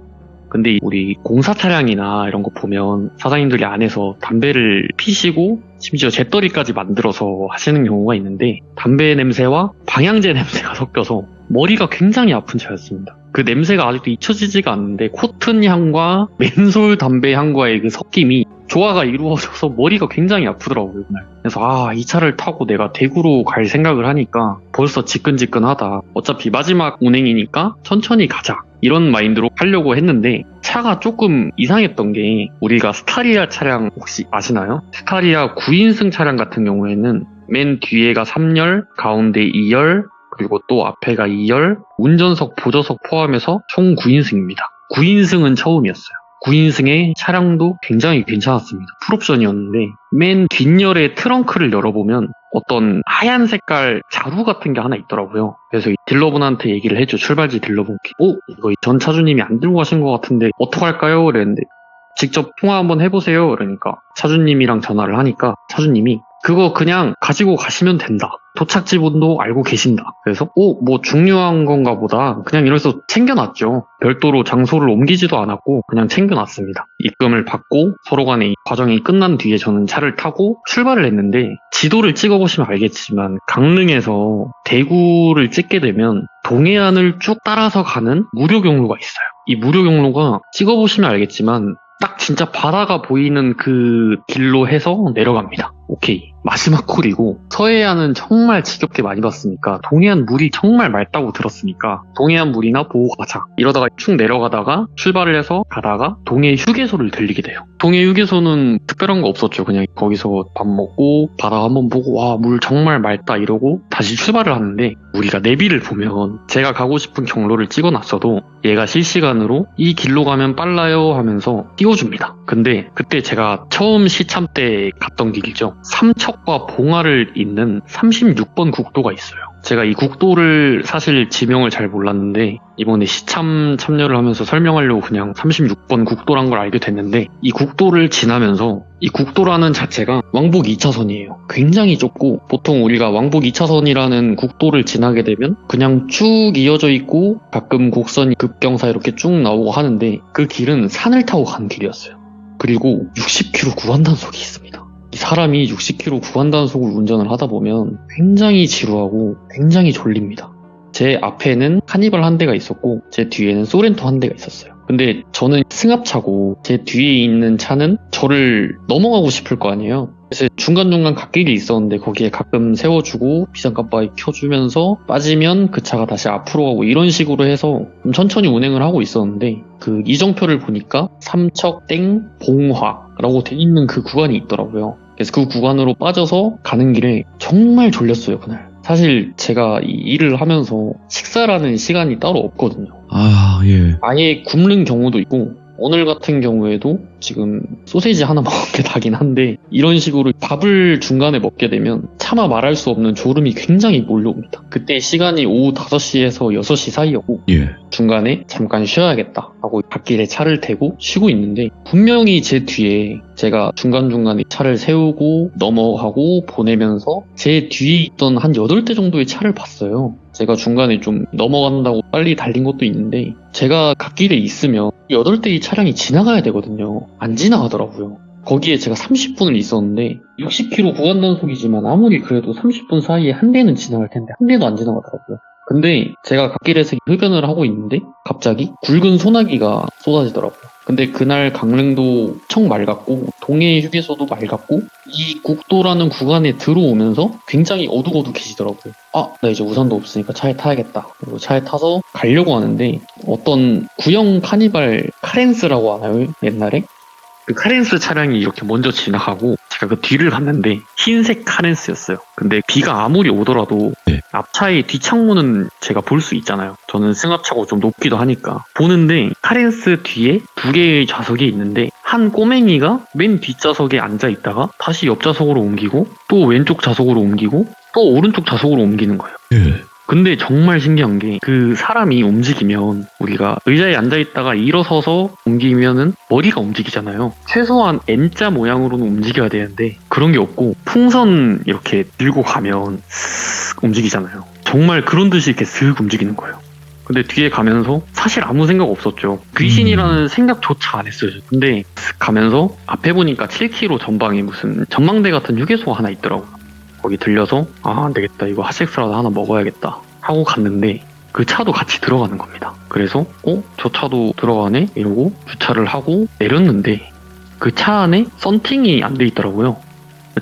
근데 우리 공사 차량이나 이런 거 보면 사장님들이 안에서 담배를 피시고 심지어 재떨이까지 만들어서 하시는 경우가 있는데, 담배 냄새와 방향제 냄새가 섞여서 머리가 굉장히 아픈 차였습니다. 그 냄새가 아직도 잊혀지지가 않는데, 코튼 향과 맨솔 담배 향과의 그 섞임이 조화가 이루어져서 머리가 굉장히 아프더라고요, 그날. 그래서 이 차를 타고 내가 대구로 갈 생각을 하니까 벌써 지끈지끈하다. 어차피 마지막 운행이니까 천천히 가자. 이런 마인드로 하려고 했는데, 차가 조금 이상했던 게, 우리가 스타리아 차량 혹시 아시나요? 스타리아 9인승 차량 같은 경우에는 맨 뒤에가 3열, 가운데 2열, 그리고 또 앞에가 2열, 운전석, 보조석 포함해서 총 9인승입니다. 9인승은 처음이었어요. 9인승의 차량도 굉장히 괜찮았습니다. 풀옵션이었는데, 맨 뒷열의 트렁크를 열어보면 어떤 하얀 색깔 자루 같은 게 하나 있더라고요. 그래서 이 딜러분한테 얘기를 했죠. 출발지 딜러분께. 이거 전 차주님이 안 들고 가신 것 같은데 어떡할까요? 그랬는데, 직접 통화 한번 해보세요. 그러니까 차주님이랑 전화를 하니까 차주님이 그거 그냥 가지고 가시면 된다. 도착지분도 알고 계신다. 그래서 뭐 중요한 건가 보다. 그냥 이래서 챙겨놨죠. 별도로 장소를 옮기지도 않았고 그냥 챙겨놨습니다. 입금을 받고 서로 간에 이 과정이 끝난 뒤에 저는 차를 타고 출발을 했는데, 지도를 찍어보시면 알겠지만 강릉에서 대구를 찍게 되면 동해안을 쭉 따라서 가는 무료 경로가 있어요. 이 무료 경로가 찍어보시면 알겠지만 딱 진짜 바다가 보이는 그 길로 해서 내려갑니다. 오케이. 마지막 콜이고, 서해안은 정말 지겹게 많이 봤으니까 동해안 물이 정말 맑다고 들었으니까 동해안 물이나 보고 가자. 이러다가 쭉 내려가다가 출발을 해서 가다가 동해 휴게소를 들리게 돼요. 동해 휴게소는 특별한 거 없었죠. 그냥 거기서 밥 먹고 바다 한번 보고 와, 물 정말 맑다 이러고 다시 출발을 하는데, 우리가 내비를 보면 제가 가고 싶은 경로를 찍어놨어도 얘가 실시간으로 이 길로 가면 빨라요 하면서 띄워줍니다. 근데 그때 제가 처음 시참 때 갔던 길이죠. 삼척과 봉화를 잇는 36번 국도가 있어요. 제가 이 국도를 사실 지명을 잘 몰랐는데 이번에 시참 참여를 하면서 설명하려고 그냥 36번 국도란 걸 알게 됐는데, 이 국도를 지나면서, 이 국도라는 자체가 왕복 2차선이에요. 굉장히 좁고, 보통 우리가 왕복 2차선이라는 국도를 지나게 되면 그냥 쭉 이어져 있고 가끔 곡선이 급경사 이렇게 쭉 나오고 하는데, 그 길은 산을 타고 가는 길이었어요. 그리고 60km 구간단속이 있습니다. 이 사람이 60km 구간단속을 운전을 하다 보면 굉장히 지루하고 굉장히 졸립니다. 제 앞에는 카니발 한 대가 있었고 제 뒤에는 소렌토 한 대가 있었어요. 근데 저는 승합차고 제 뒤에 있는 차는 저를 넘어가고 싶을 거 아니에요. 그래서 중간중간 갓길이 있었는데 거기에 가끔 세워주고 비상깜빡이 켜주면서 빠지면 그 차가 다시 앞으로 가고 이런 식으로 해서 좀 천천히 운행을 하고 있었는데, 그 이정표를 보니까 삼척땡 봉화라고 돼 있는 그 구간이 있더라고요. 그래서 그 구간으로 빠져서 가는 길에 정말 졸렸어요, 그날. 사실 제가 이 일을 하면서 식사라는 시간이 따로 없거든요. 예. 아예 굶는 경우도 있고, 오늘 같은 경우에도 지금 소세지 하나 먹게 나긴 한데, 이런 식으로 밥을 중간에 먹게 되면 차마 말할 수 없는 졸음이 굉장히 몰려옵니다. 그때 시간이 오후 5시에서 6시 사이였고, 중간에 잠깐 쉬어야겠다 하고 갓길에 차를 대고 쉬고 있는데, 분명히 제 뒤에 제가 중간중간에 차를 세우고 넘어가고 보내면서 제 뒤에 있던 한 8대 정도의 차를 봤어요. 제가 중간에 좀 넘어간다고 빨리 달린 것도 있는데, 제가 갓길에 있으면 8대의 차량이 지나가야 되거든요. 안 지나가더라고요. 거기에 제가 30분을 있었는데 60km 구간 단속이지만 아무리 그래도 30분 사이에 한 대는 지나갈 텐데 한 대도 안 지나가더라고요. 근데 제가 갓길에서 흡연을 하고 있는데 갑자기 굵은 소나기가 쏟아지더라고요. 근데 그날 강릉도 청 맑았고 동해 휴게소도 맑았고 이 국도라는 구간에 들어오면서 굉장히 어둑어둑해지더라고요. 나 이제 우산도 없으니까 차에 타야겠다. 그리고 차에 타서 가려고 하는데 어떤 구형 카니발 카렌스라고 하나요? 옛날에? 그 카렌스 차량이 이렇게 먼저 지나가고 제가 그 뒤를 봤는데 흰색 카렌스였어요. 근데 비가 아무리 오더라도 앞차의 뒷창문은 제가 볼 수 있잖아요. 저는 승합차고 좀 높기도 하니까 보는데 카렌스 뒤에 두 개의 좌석이 있는데 한 꼬맹이가 맨 뒷좌석에 앉아 있다가 다시 옆좌석으로 옮기고 또 왼쪽 좌석으로 옮기고 또 오른쪽 좌석으로 옮기는 거예요. 근데 정말 신기한 게 그 사람이 움직이면 우리가 의자에 앉아있다가 일어서서 옮기면은 머리가 움직이잖아요. 최소한 N자 모양으로는 움직여야 되는데 그런 게 없고 풍선 이렇게 들고 가면 쓱 움직이잖아요. 정말 그런 듯이 이렇게 쓱 움직이는 거예요. 근데 뒤에 가면서 사실 아무 생각 없었죠. 귀신이라는 생각조차 안 했어요. 근데 쓱 가면서 앞에 보니까 7km 전방에 무슨 전망대 같은 휴게소가 하나 있더라고요. 거기 들려서 안 되겠다, 이거 핫식스라도 하나 먹어야겠다 하고 갔는데 그 차도 같이 들어가는 겁니다. 그래서 저 차도 들어가네 이러고 주차를 하고 내렸는데 그 차 안에 썬팅이 안 돼 있더라고요.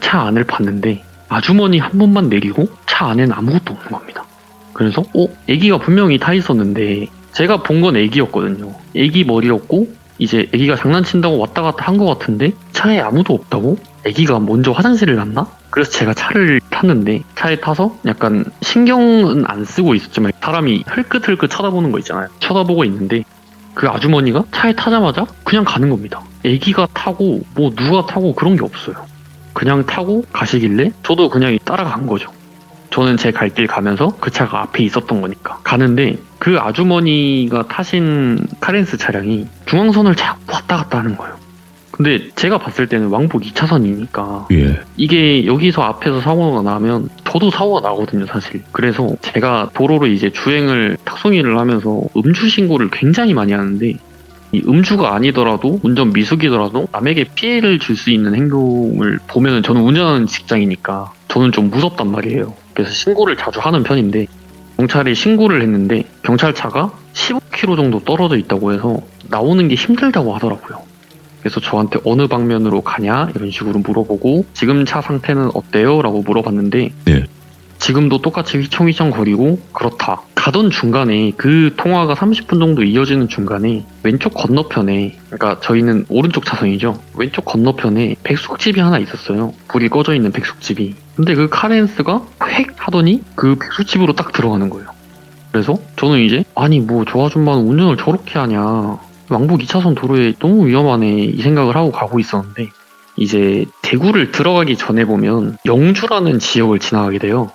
차 안을 봤는데 아주머니 한 분만 내리고 차 안에는 아무것도 없는 겁니다. 그래서 애기가 분명히 타 있었는데 제가 본 건 애기였거든요. 애기 머리였고 이제 애기가 장난친다고 왔다 갔다 한 것 같은데 차에 아무도 없다고? 애기가 먼저 화장실을 갔나? 그래서 제가 차를 탔는데 차에 타서 약간 신경은 안 쓰고 있었지만 사람이 흘끗흘끗 쳐다보는 거 있잖아요. 쳐다보고 있는데 그 아주머니가 차에 타자마자 그냥 가는 겁니다. 애기가 타고 뭐 누가 타고 그런 게 없어요. 그냥 타고 가시길래 저도 그냥 따라간 거죠. 저는 제 갈 길 가면서 그 차가 앞에 있었던 거니까 가는데 그 아주머니가 타신 카렌스 차량이 중앙선을 자꾸 왔다 갔다 하는 거예요. 근데 제가 봤을 때는 왕복 2차선이니까 이게 여기서 앞에서 사고가 나면 저도 사고가 나거든요, 사실. 그래서 제가 도로로 이제 주행을 탁송이를 하면서 음주 신고를 굉장히 많이 하는데 이 음주가 아니더라도 운전 미숙이더라도 남에게 피해를 줄 수 있는 행동을 보면은 저는 운전하는 직장이니까 저는 좀 무섭단 말이에요. 그래서 신고를 자주 하는 편인데 경찰에 신고를 했는데 경찰차가 15km 정도 떨어져 있다고 해서 나오는 게 힘들다고 하더라고요. 그래서 저한테 어느 방면으로 가냐 이런 식으로 물어보고 지금 차 상태는 어때요? 라고 물어봤는데 지금도 똑같이 휘청휘청 거리고 그렇다. 가던 중간에 그 통화가 30분 정도 이어지는 중간에 왼쪽 건너편에, 그러니까 저희는 오른쪽 차선이죠. 왼쪽 건너편에 백숙집이 하나 있었어요. 불이 꺼져 있는 백숙집이. 근데 그 카렌스가 획 하더니 그 백숙집으로 딱 들어가는 거예요. 그래서 저는 이제 아니 뭐 저 아줌마는 운전을 저렇게 하냐, 왕복 2차선 도로에 너무 위험하네 이 생각을 하고 가고 있었는데 이제 대구를 들어가기 전에 보면 영주라는 지역을 지나가게 돼요.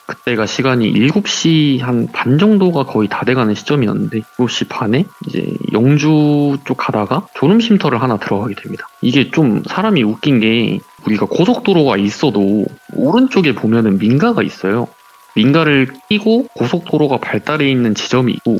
그때가 시간이 7시 한 반 정도가 거의 다 돼가는 시점이었는데 7시 반에 이제 영주 쪽 가다가 졸음쉼터를 하나 들어가게 됩니다. 이게 좀 사람이 웃긴 게 우리가 고속도로가 있어도 오른쪽에 보면은 민가가 있어요. 민가를 끼고 고속도로가 발달해 있는 지점이 있고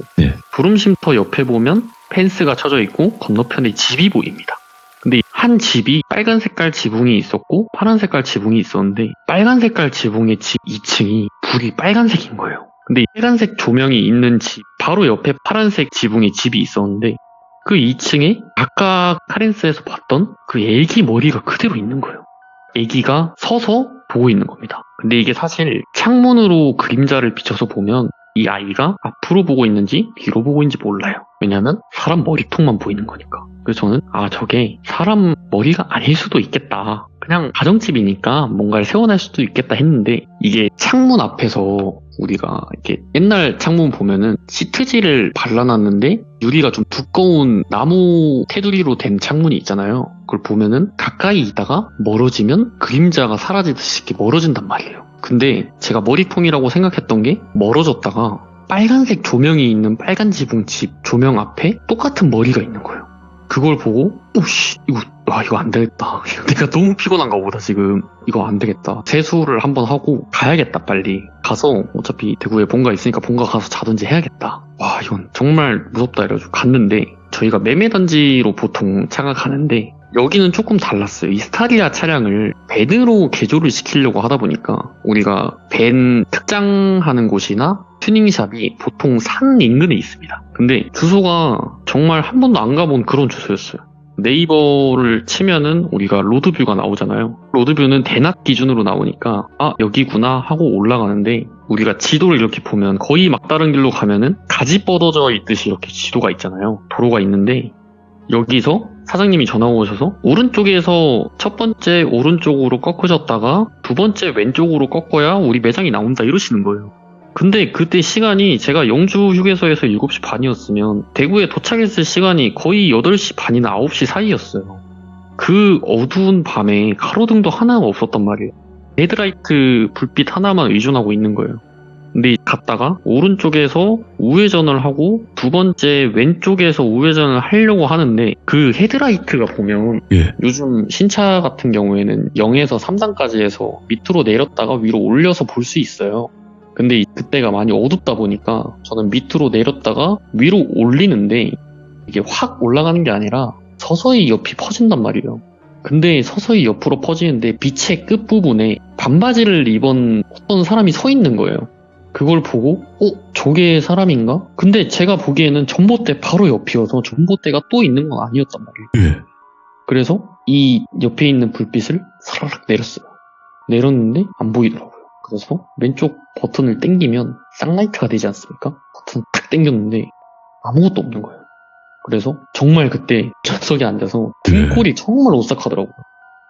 졸음쉼터 옆에 보면 펜스가 쳐져 있고 건너편에 집이 보입니다. 근데 한 집이 빨간 색깔 지붕이 있었고 파란 색깔 지붕이 있었는데 빨간 색깔 지붕의 집 2층이 불이 빨간색인 거예요. 근데 빨간색 조명이 있는 집 바로 옆에 파란색 지붕의 집이 있었는데 그 2층에 아까 카렌스에서 봤던 그 애기 머리가 그대로 있는 거예요. 애기가 서서 보고 있는 겁니다. 근데 이게 사실 창문으로 그림자를 비춰서 보면 이 아이가 앞으로 보고 있는지 뒤로 보고 있는지 몰라요. 왜냐면 사람 머리통만 보이는 거니까. 그래서 저는 저게 사람 머리가 아닐 수도 있겠다. 그냥 가정집이니까 뭔가를 세워낼 수도 있겠다 했는데 이게 창문 앞에서 우리가 이렇게 옛날 창문 보면은 시트지를 발라놨는데 유리가 좀 두꺼운 나무 테두리로 된 창문이 있잖아요. 그걸 보면은 가까이 있다가 멀어지면 그림자가 사라지듯이 이렇게 멀어진단 말이에요. 근데 제가 머리통이라고 생각했던 게 멀어졌다가 빨간색 조명이 있는 빨간 지붕 집 조명 앞에 똑같은 머리가 있는 거예요. 그걸 보고 오씨 이거 안 되겠다. 내가 너무 피곤한가 보다 지금. 이거 안 되겠다. 세수를 한번 하고 가야겠다 빨리. 가서 어차피 대구에 본가 있으니까 본가 가서 자든지 해야겠다. 와 이건 정말 무섭다 이래가지고 갔는데 저희가 매매단지로 보통 차가 가는데 여기는 조금 달랐어요. 이 스타리아 차량을 밴으로 개조를 시키려고 하다 보니까 우리가 밴 특장하는 곳이나 튜닝샵이 보통 산 인근에 있습니다. 근데 주소가 정말 한 번도 안 가본 그런 주소였어요. 네이버를 치면은 우리가 로드뷰가 나오잖아요. 로드뷰는 대낮 기준으로 나오니까 아 여기구나 하고 올라가는데 우리가 지도를 이렇게 보면 거의 막다른 길로 가면은 가지 뻗어져 있듯이 이렇게 지도가 있잖아요. 도로가 있는데 여기서 사장님이 전화 오셔서 오른쪽에서 첫 번째 오른쪽으로 꺾어졌다가 두 번째 왼쪽으로 꺾어야 우리 매장이 나온다 이러시는 거예요. 근데 그때 시간이 제가 영주 휴게소에서 7시 반이었으면 대구에 도착했을 시간이 거의 8시 반이나 9시 사이였어요. 그 어두운 밤에 가로등도 하나가 없었단 말이에요. 헤드라이트 불빛 하나만 의존하고 있는 거예요. 근데 갔다가 오른쪽에서 우회전을 하고 두 번째 왼쪽에서 우회전을 하려고 하는데 그 헤드라이트가 보면 요즘 신차 같은 경우에는 0에서 3단까지 해서 밑으로 내렸다가 위로 올려서 볼 수 있어요. 근데 그때가 많이 어둡다 보니까 저는 밑으로 내렸다가 위로 올리는데 이게 확 올라가는 게 아니라 서서히 옆이 퍼진단 말이에요. 근데 서서히 옆으로 퍼지는데 빛의 끝부분에 반바지를 입은 어떤 사람이 서 있는 거예요. 그걸 보고 저게 사람인가? 근데 제가 보기에는 전봇대 바로 옆이어서 전봇대가 또 있는 건 아니었단 말이에요. 그래서 이 옆에 있는 불빛을 사라락 내렸어요. 내렸는데 안 보이더라고요. 그래서 왼쪽 버튼을 당기면 쌍라이트가 되지 않습니까? 버튼 탁 당겼는데 아무것도 없는 거예요. 그래서 정말 그때 좌석에 앉아서 등골이 정말 오싹하더라고요.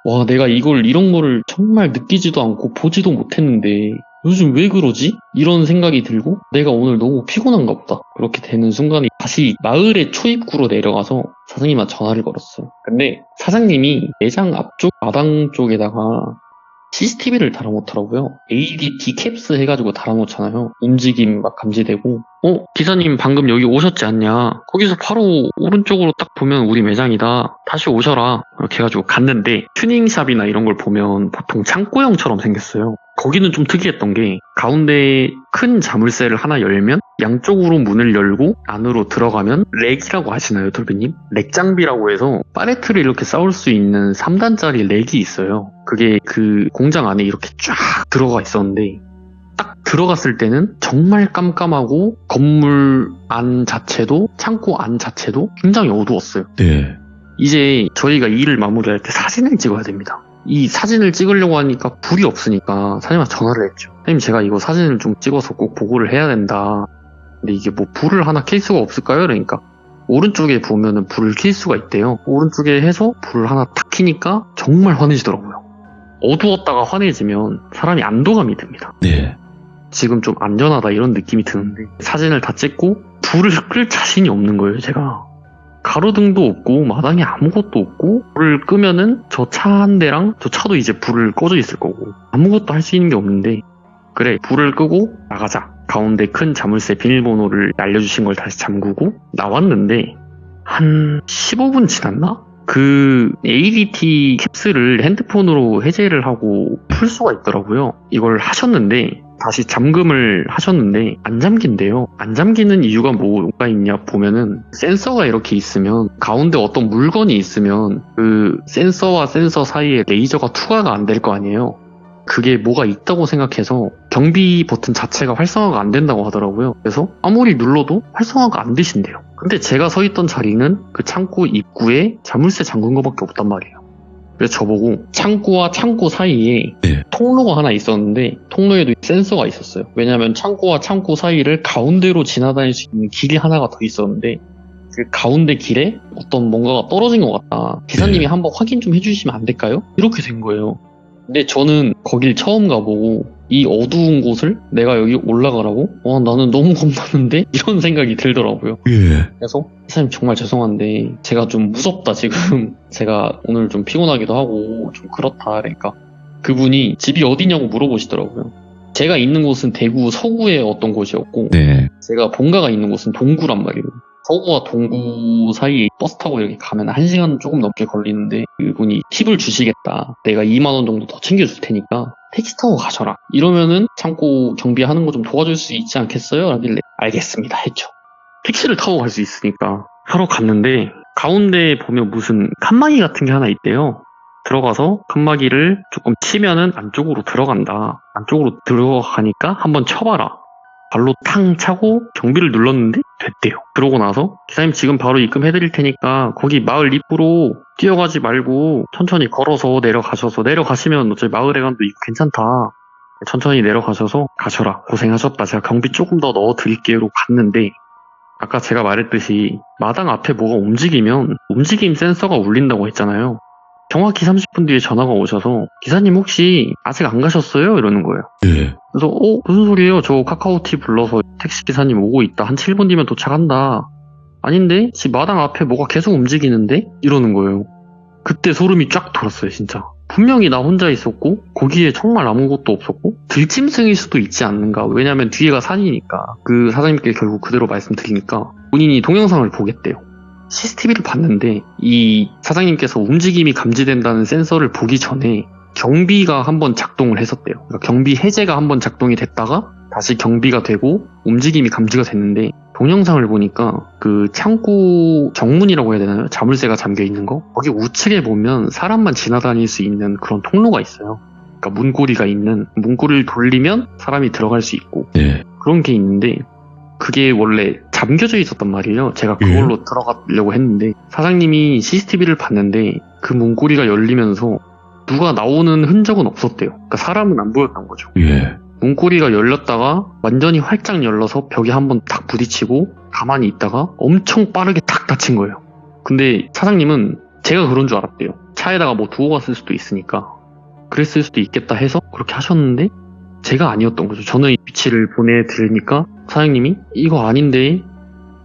와, 내가 이런 거를 정말 느끼지도 않고 보지도 못했는데 요즘 왜 그러지? 이런 생각이 들고 내가 오늘 너무 피곤한가 보다. 그렇게 되는 순간에 다시 마을의 초입구로 내려가서 사장님한테 전화를 걸었어요. 근데 사장님이 매장 앞쪽 마당 쪽에다가 CCTV를 달아놓더라고요. ADT 캡스 해가지고 달아놓잖아요. 움직임 막 감지되고 기사님 방금 여기 오셨지 않냐? 거기서 바로 오른쪽으로 딱 보면 우리 매장이다. 다시 오셔라. 이렇게 해가지고 갔는데 튜닝샵이나 이런 걸 보면 보통 창고형처럼 생겼어요. 거기는 좀 특이했던 게 가운데 큰 자물쇠를 하나 열면 양쪽으로 문을 열고 안으로 들어가면 렉이라고 하시나요, 돌비님? 렉 장비라고 해서 팔레트를 이렇게 쌓을 수 있는 3단짜리 렉이 있어요. 그게 그 공장 안에 이렇게 쫙 들어가 있었는데 딱 들어갔을 때는 정말 깜깜하고 건물 안 자체도 창고 안 자체도 굉장히 어두웠어요. 네. 이제 저희가 이 일을 마무리할 때 사진을 찍어야 됩니다. 이 사진을 찍으려고 하니까 불이 없으니까 사장님한테 전화를 했죠. 사장님 제가 이거 사진을 좀 찍어서 꼭 보고를 해야 된다. 근데 이게 뭐 불을 하나 켤 수가 없을까요? 그러니까 오른쪽에 보면은 불을 켤 수가 있대요. 오른쪽에 해서 불을 하나 탁 켜니까 정말 환해지더라고요. 어두웠다가 환해지면 사람이 안도감이 듭니다. 네. 지금 좀 안전하다 이런 느낌이 드는데 사진을 다 찍고 불을 끌 자신이 없는 거예요, 제가. 가로등도 없고 마당에 아무것도 없고 불을 끄면은 저 차 한 대랑 저 차도 이제 불을 꺼져 있을 거고 아무것도 할 수 있는 게 없는데 그래 불을 끄고 나가자. 가운데 큰 자물쇠 비밀번호를 알려주신 걸 다시 잠그고 나왔는데 한 15분 지났나? 그 ADT 캡슐을 핸드폰으로 해제를 하고 풀 수가 있더라고요. 이걸 하셨는데 다시 잠금을 하셨는데 안 잠긴대요. 안 잠기는 이유가 뭐가 있냐 보면은 센서가 이렇게 있으면 가운데 어떤 물건이 있으면 그 센서와 센서 사이에 레이저가 투과가 안 될 거 아니에요. 그게 뭐가 있다고 생각해서 경비 버튼 자체가 활성화가 안 된다고 하더라고요. 그래서 아무리 눌러도 활성화가 안 되신대요. 근데 제가 서 있던 자리는 그 창고 입구에 자물쇠 잠근 거밖에 없단 말이에요. 그래서 저보고 창고와 창고 사이에 통로가 하나 있었는데 통로에도 센서가 있었어요. 왜냐하면 창고와 창고 사이를 가운데로 지나다닐 수 있는 길이 하나가 더 있었는데 그 가운데 길에 어떤 뭔가가 떨어진 것 같다. 기사님이 한번 확인 좀 해주시면 안 될까요? 이렇게 된 거예요. 근데 저는 거길 처음 가보고 이 어두운 곳을 내가 여기 올라가라고? 나는 너무 겁나는데? 이런 생각이 들더라고요. 그래서 기사님 정말 죄송한데 제가 좀 무섭다 지금. 제가 오늘 좀 피곤하기도 하고 좀 그렇다. 그러니까 그분이 집이 어디냐고 물어보시더라고요. 제가 있는 곳은 대구 서구의 어떤 곳이었고 제가 본가가 있는 곳은 동구란 말이에요. 서구와 동구 사이에 버스 타고 이렇게 가면 1시간 조금 넘게 걸리는데 그분이 팁을 주시겠다. 내가 2만 원 정도 더 챙겨줄 테니까 택시 타고 가셔라. 이러면은 창고 경비하는 거 좀 도와줄 수 있지 않겠어요? 라길래 알겠습니다 했죠. 택시를 타고 갈 수 있으니까 하러 갔는데 가운데 보면 무슨 칸막이 같은 게 하나 있대요. 들어가서 칸막이를 조금 치면은 안쪽으로 들어간다. 안쪽으로 들어가니까 한번 쳐봐라. 발로 탕 차고 경비를 눌렀는데 됐대요. 그러고 나서 기사님 지금 바로 입금해드릴 테니까 거기 마을 입구로 뛰어가지 말고 천천히 걸어서 내려가시면 어차피 마을에 가도 있고 괜찮다. 천천히 내려가셔서 가셔라. 고생하셨다. 제가 경비 조금 더 넣어드릴게요로 갔는데 아까 제가 말했듯이 마당 앞에 뭐가 움직이면 움직임 센서가 울린다고 했잖아요. 정확히 30분 뒤에 전화가 오셔서 기사님 혹시 아직 안 가셨어요? 이러는 거예요. 예. 그래서 무슨 소리예요? 저 카카오티 불러서 택시기사님 오고 있다. 한 7분 뒤면 도착한다. 아닌데? 지금 마당 앞에 뭐가 계속 움직이는데? 이러는 거예요. 그때 소름이 쫙 돋았어요, 진짜. 분명히 나 혼자 있었고 거기에 정말 아무것도 없었고 들짐승일 수도 있지 않는가. 왜냐면 뒤에가 산이니까. 그 사장님께 결국 그대로 말씀드리니까 본인이 동영상을 보겠대요. CCTV를 봤는데 이 사장님께서 움직임이 감지된다는 센서를 보기 전에 경비가 한번 작동을 했었대요. 그러니까 경비 해제가 한번 작동이 됐다가 다시 경비가 되고 움직임이 감지가 됐는데 동영상을 보니까 그 창고 정문이라고 해야 되나요? 자물쇠가 잠겨있는 거? 거기 우측에 보면 사람만 지나다닐 수 있는 그런 통로가 있어요. 그러니까 문고리가 있는, 문고리를 돌리면 사람이 들어갈 수 있고 네. 그런 게 있는데 그게 원래 잠겨져 있었단 말이에요. 제가 그걸로 들어가려고 했는데 사장님이 CCTV를 봤는데 그 문고리가 열리면서 누가 나오는 흔적은 없었대요. 그러니까 사람은 안 보였던 거죠. 예. 문고리가 열렸다가 완전히 활짝 열려서 벽에 한번 탁 부딪히고 가만히 있다가 엄청 빠르게 탁 닫힌 거예요. 근데 사장님은 제가 그런 줄 알았대요. 차에다가 뭐 두고 갔을 수도 있으니까 그랬을 수도 있겠다 해서 그렇게 하셨는데 제가 아니었던 거죠. 저는 이 위치를 보내드리니까 사장님이 이거 아닌데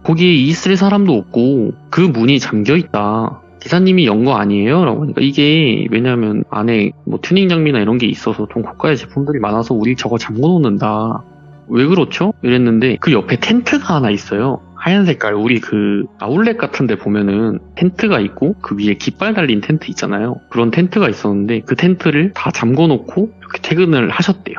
거기에 있을 사람도 없고 그 문이 잠겨있다. 기사님이 연 거 아니에요? 라고 하니까 이게 왜냐면 안에 뭐 튜닝 장비나 이런 게 있어서 좀 고가의 제품들이 많아서 우리 저거 잠궈 놓는다. 왜 그렇죠? 이랬는데 그 옆에 텐트가 하나 있어요. 하얀 색깔 우리 그 아울렛 같은 데 보면은 텐트가 있고 그 위에 깃발 달린 텐트 있잖아요. 그런 텐트가 있었는데 그 텐트를 다 잠궈 놓고 이렇게 퇴근을 하셨대요.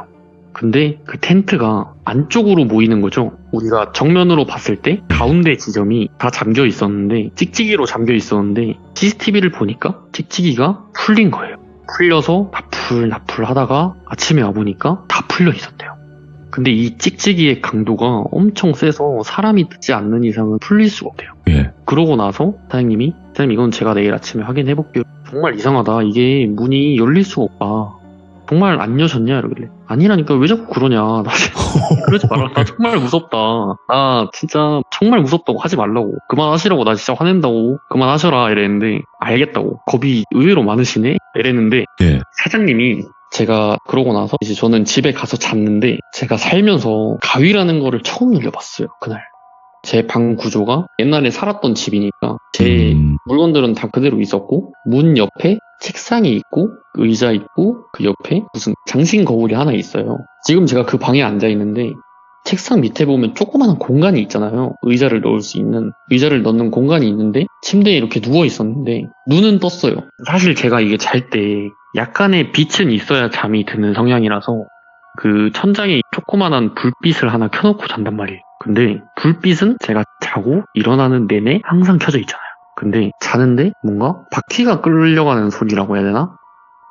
근데 그 텐트가 안쪽으로 모이는 거죠. 우리가 정면으로 봤을 때 가운데 지점이 다 잠겨 있었는데 찍찍이로 잠겨 있었는데 CCTV를 보니까 찍찍이가 풀린 거예요. 풀려서 나풀 하다가 아침에 와보니까 다 풀려 있었대요. 근데 이 찍찍이의 강도가 엄청 세서 사람이 뜨지 않는 이상은 풀릴 수가 없대요. 예. 그러고 나서 사장님 이건 제가 내일 아침에 확인해볼게요. 정말 이상하다. 이게 문이 열릴 수가 없다. 정말 안 여셨냐? 이러길래 아니라니까 왜 자꾸 그러냐. 나 그러지 말라. 나 정말 무섭다. 나 진짜 정말 무섭다고 하지 말라고. 그만하시라고. 나 진짜 화낸다고. 그만하셔라 이랬는데 알겠다고. 겁이 의외로 많으시네? 이랬는데 예. 사장님이 제가 그러고 나서 이제 저는 집에 가서 잤는데 제가 살면서 가위라는 거를 처음 눌려봤어요. 그날. 제 방 구조가 옛날에 살았던 집이니까 제 물건들은 다 그대로 있었고 문 옆에 책상이 있고 의자 있고 그 옆에 무슨 장신 거울이 하나 있어요. 지금 제가 그 방에 앉아 있는데 책상 밑에 보면 조그마한 공간이 있잖아요. 의자를 넣는 공간이 있는데 침대에 이렇게 누워 있었는데 눈은 떴어요. 사실 제가 이게 잘 때 약간의 빛은 있어야 잠이 드는 성향이라서 그 천장에 조그마한 불빛을 하나 켜놓고 잔단 말이에요. 근데 불빛은 제가 자고 일어나는 내내 항상 켜져 있잖아요. 근데 자는데 뭔가 바퀴가 끌려가는 소리라고 해야 되나?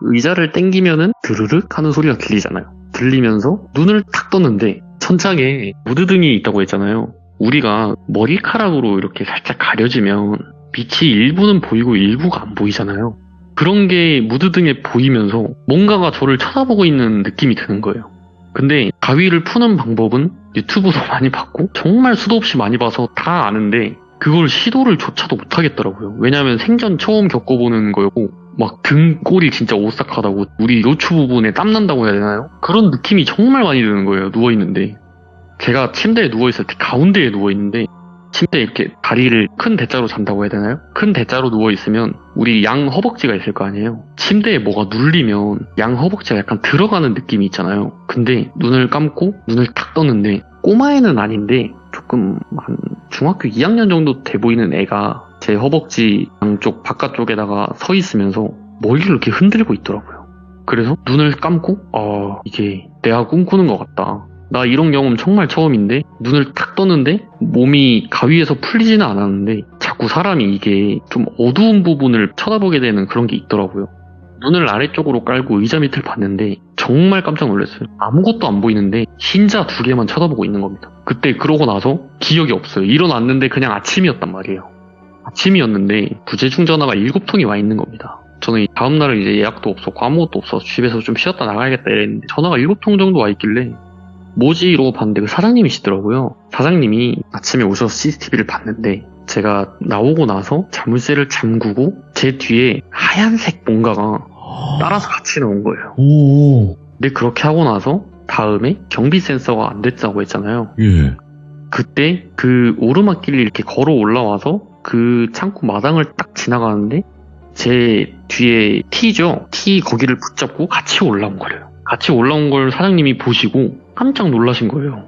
의자를 당기면은 드르륵 하는 소리가 들리잖아요. 들리면서 눈을 탁 떴는데 천장에 무드등이 있다고 했잖아요. 우리가 머리카락으로 이렇게 살짝 가려지면 빛이 일부는 보이고 일부가 안 보이잖아요. 그런 게 무드등에 보이면서 뭔가가 저를 쳐다보고 있는 느낌이 드는 거예요. 근데 가위를 푸는 방법은 유튜브도 많이 봤고 정말 수도 없이 많이 봐서 다 아는데 그걸 시도를 조차도 못하겠더라고요. 왜냐면 생전 처음 겪어보는 거였고 막 등골이 진짜 오싹하다고 우리 요추 부분에 땀난다고 해야 되나요? 그런 느낌이 정말 많이 드는 거예요. 누워있는데 제가 침대에 누워있을 때 가운데에 누워있는데 침대에 이렇게 다리를 큰 대자로 잔다고 해야 되나요? 큰 대자로 누워있으면 우리 양 허벅지가 있을 거 아니에요? 침대에 뭐가 눌리면 양 허벅지가 약간 들어가는 느낌이 있잖아요. 근데 눈을 감고 눈을 탁 떴는데 꼬마애는 아닌데 조금 한 중학교 2학년 정도 돼 보이는 애가 제 허벅지 양쪽 바깥쪽에다가 서 있으면서 머리를 이렇게 흔들고 있더라고요. 그래서 눈을 감고 이게 내가 꿈꾸는 것 같다. 나 이런 경험 정말 처음인데 눈을 탁 떴는데 몸이 가위에서 풀리지는 않았는데 자꾸 사람이 이게 좀 어두운 부분을 쳐다보게 되는 그런 게 있더라고요. 눈을 아래쪽으로 깔고 의자 밑을 봤는데 정말 깜짝 놀랐어요. 아무것도 안 보이는데 흰자 2개만 쳐다보고 있는 겁니다. 그때 그러고 나서 기억이 없어요. 일어났는데 그냥 아침이었단 말이에요. 아침이었는데 부재중 전화가 7통이 와 있는 겁니다. 저는 다음날은 이제 예약도 없었고 아무것도 없어서 집에서 좀 쉬었다 나가야겠다 이랬는데 전화가 7통 정도 와 있길래 뭐지? 이러고 봤는데 그 사장님이시더라고요. 사장님이 아침에 오셔서 CCTV를 봤는데 제가 나오고 나서 자물쇠를 잠그고 제 뒤에 하얀색 뭔가가 따라서 같이 나온 거예요. 오. 근데 그렇게 하고 나서 다음에 경비 센서가 안 됐다고 했잖아요. 예. 그때 그 오르막길을 이렇게 걸어 올라와서 그 창고 마당을 딱 지나가는데 제 뒤에 T죠. T 거기를 붙잡고 같이 올라온 거예요. 같이 올라온 걸 사장님이 보시고 깜짝 놀라신 거예요.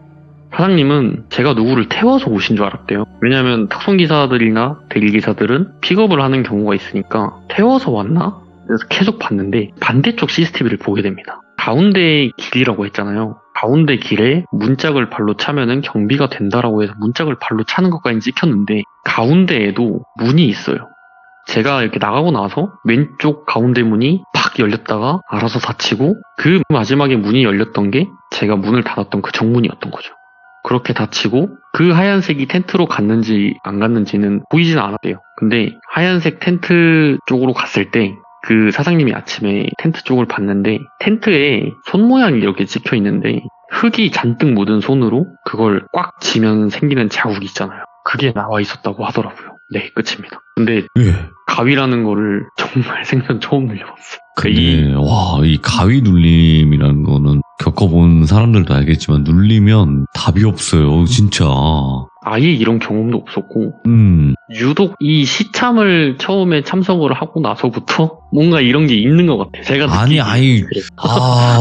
사장님은 제가 누구를 태워서 오신 줄 알았대요. 왜냐면 탁송기사들이나 대리기사들은 픽업을 하는 경우가 있으니까 태워서 왔나? 그래서 계속 봤는데 반대쪽 CCTV를 보게 됩니다. 가운데 길이라고 했잖아요. 가운데 길에 문짝을 발로 차면은 경비가 된다라고 해서 문짝을 발로 차는 것까지 찍혔는데 가운데에도 문이 있어요. 제가 이렇게 나가고 나서 왼쪽 가운데 문이 팍 열렸다가 알아서 닫히고 그 마지막에 문이 열렸던 게 제가 문을 닫았던 그 정문이었던 거죠. 그렇게 닫히고 그 하얀색이 텐트로 갔는지 안 갔는지는 보이지는 않았대요. 근데 하얀색 텐트 쪽으로 갔을 때 그 사장님이 아침에 텐트 쪽을 봤는데 텐트에 손 모양이 이렇게 찍혀 있는데 흙이 잔뜩 묻은 손으로 그걸 꽉 쥐면 생기는 자국이 있잖아요. 그게 나와 있었다고 하더라고요. 네, 끝입니다. 근데 예. 가위라는 거를 정말 생전 처음 눌려봤어요. 근데 이 가위 눌림이라는 거는 겪어본 사람들도 알겠지만 눌리면 답이 없어요, 진짜. 아예 이런 경험도 없었고 유독 이 시참을 처음에 참석을 하고 나서부터 뭔가 이런 게 있는 것 같아요. 제가 느끼기에.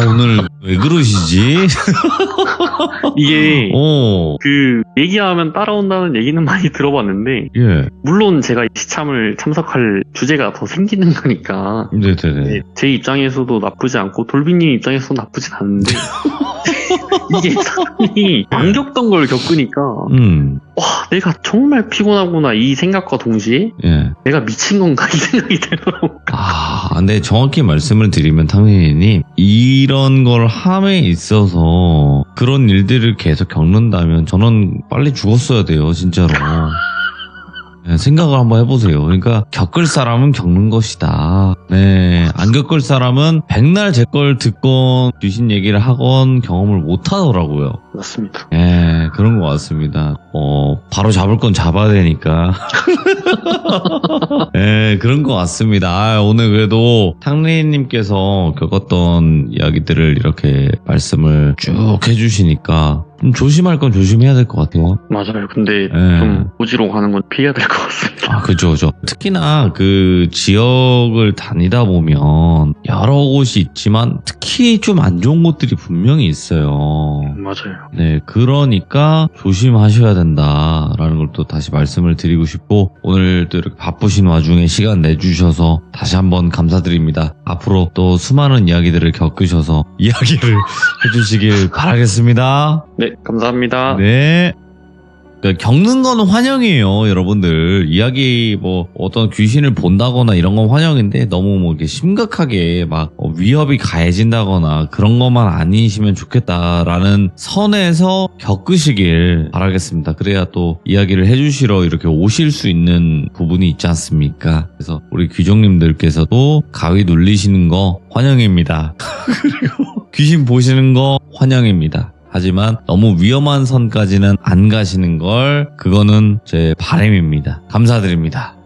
오늘 왜 그러시지? 이게 그 얘기하면 따라온다는 얘기는 많이 들어봤는데 예. 물론 제가 이 시참을 참석할 주제가 더 생기는 거니까 네네네. 제 입장에서도 나쁘지 않고 돌비님 입장에서도 나쁘진 않은데 이게 사람이 안 겪던 걸 겪으니까 와 내가 정말 피곤하구나 이 생각과 동시에 예. 내가 미친 건가 이 생각이 들더라고요. 근데 정확히 말씀을 드리면 탕민이님 이런 걸 함에 있어서 그런 일들을 계속 겪는다면 저는 빨리 죽었어야 돼요, 진짜로. 네, 생각을 한번 해보세요. 그러니까 겪을 사람은 겪는 것이다. 네, 안 겪을 사람은 백날 제 걸 듣건 귀신 얘기를 하건 경험을 못 하더라고요. 맞습니다. 네, 그런 것 같습니다. 바로 잡을 건 잡아야 되니까. 네, 그런 것 같습니다. 오늘 그래도 탕리님께서 겪었던 이야기들을 이렇게 말씀을 쭉 해주시니까 좀 조심할 건 조심해야 될 것 같아요. 맞아요. 근데 좀 오지로 가는 건 피해야 될 것 같습니다. 그죠. 특히나 그 지역을 다니다 보면 여러 곳이 있지만 특히 좀 안 좋은 곳들이 분명히 있어요. 맞아요. 네, 그러니까 조심하셔야 된다라는 걸 또 다시 말씀을 드리고 싶고 오늘 또 이렇게 바쁘신 와중에 시간 내주셔서 다시 한번 감사드립니다. 앞으로 또 수많은 이야기들을 겪으셔서 이야기를 해주시길 바라겠습니다. 네, 감사합니다. 네. 그러니까 겪는 건 환영이에요, 여러분들. 이야기 뭐 어떤 귀신을 본다거나 이런 건 환영인데 너무 뭐 이렇게 심각하게 막 위협이 가해진다거나 그런 것만 아니시면 좋겠다라는 선에서 겪으시길 바라겠습니다. 그래야 또 이야기를 해주시러 이렇게 오실 수 있는 부분이 있지 않습니까? 그래서 우리 귀족님들께서도 가위 눌리시는 거 환영입니다. 그리고 귀신 보시는 거 환영입니다. 하지만 너무 위험한 선까지는 안 가시는 걸 그거는 제 바람입니다. 감사드립니다.